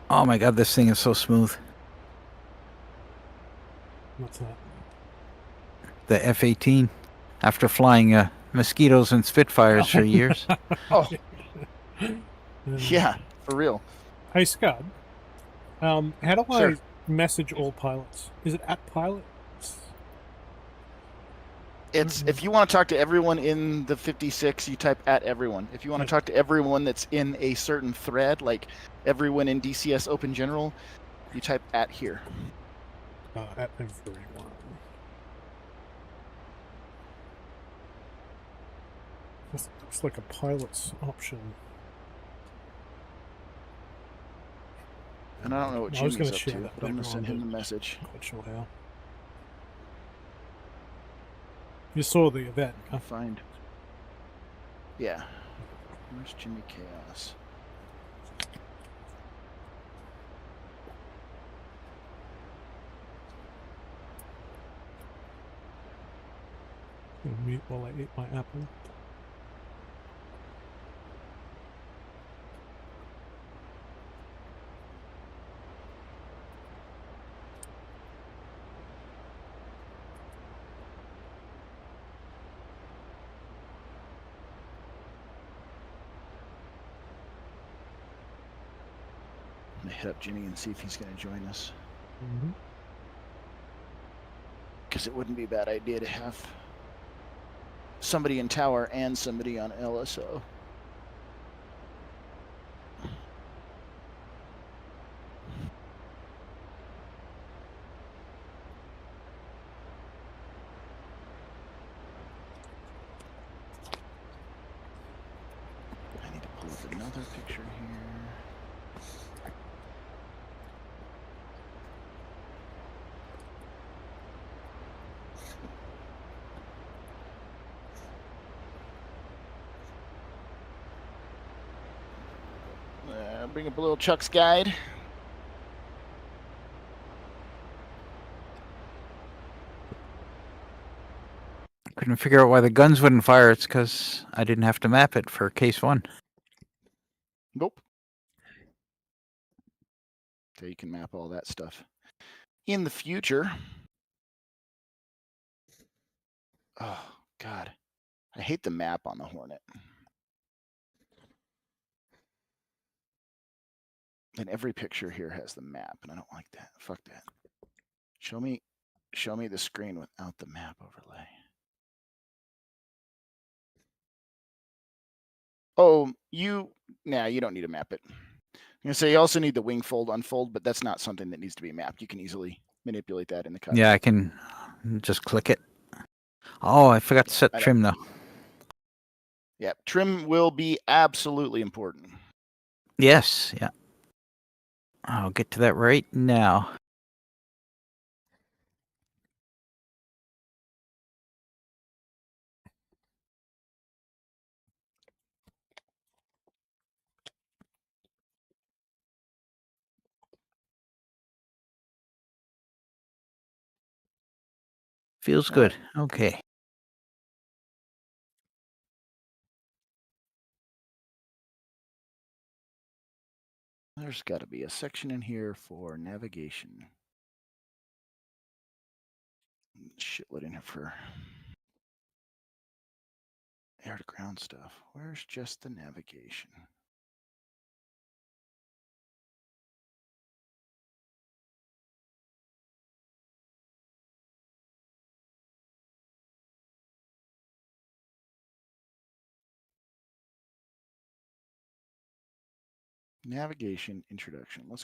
Oh my god, this thing is so smooth. What's that? The F-18. After flying mosquitoes and Spitfires for years. Oh. Yeah, for real. Hey, Scud. How do I Sure. message all pilots? Is it at pilots? It's if you want to talk to everyone in the 56, you type at everyone. If you want to talk to everyone that's in a certain thread, like everyone in DCS Open General, you type at here. At everyone. This looks like a pilot's option. And I don't know what I was Jimmy's gonna up share to, that but I'm going to later send on, him the but message. Not quite sure how. You saw the event, huh? Find. Yeah. Where's Jimmy Chaos? Mute while I eat my apple. I'm going to hit up Jimmy and see if he's going to join us. Mm-hmm. Because it wouldn't be a bad idea to have somebody in tower and somebody on LSO. I need to pull up another picture here. Bring up a little Chuck's guide. Couldn't figure out why the guns wouldn't fire. It's because I didn't have to map it for case 1. Nope. So you can map all that stuff. In the future. Oh, God. I hate the map on the Hornet. And every picture here has the map, and I don't like that. Fuck that. Show me the screen without the map overlay. Oh, you don't need to map it. I'm gonna say you also need the wing fold unfold, but that's not something that needs to be mapped. You can easily manipulate that in the cockpit. Yeah, I can just click it. Oh, I forgot to set trim though. Yeah, trim will be absolutely important. Yes, yeah. I'll get to that right now. Feels good. Okay. There's got to be a section in here for navigation. Shitload in here for air to ground stuff. Where's just the navigation? Navigation introduction. Let's go.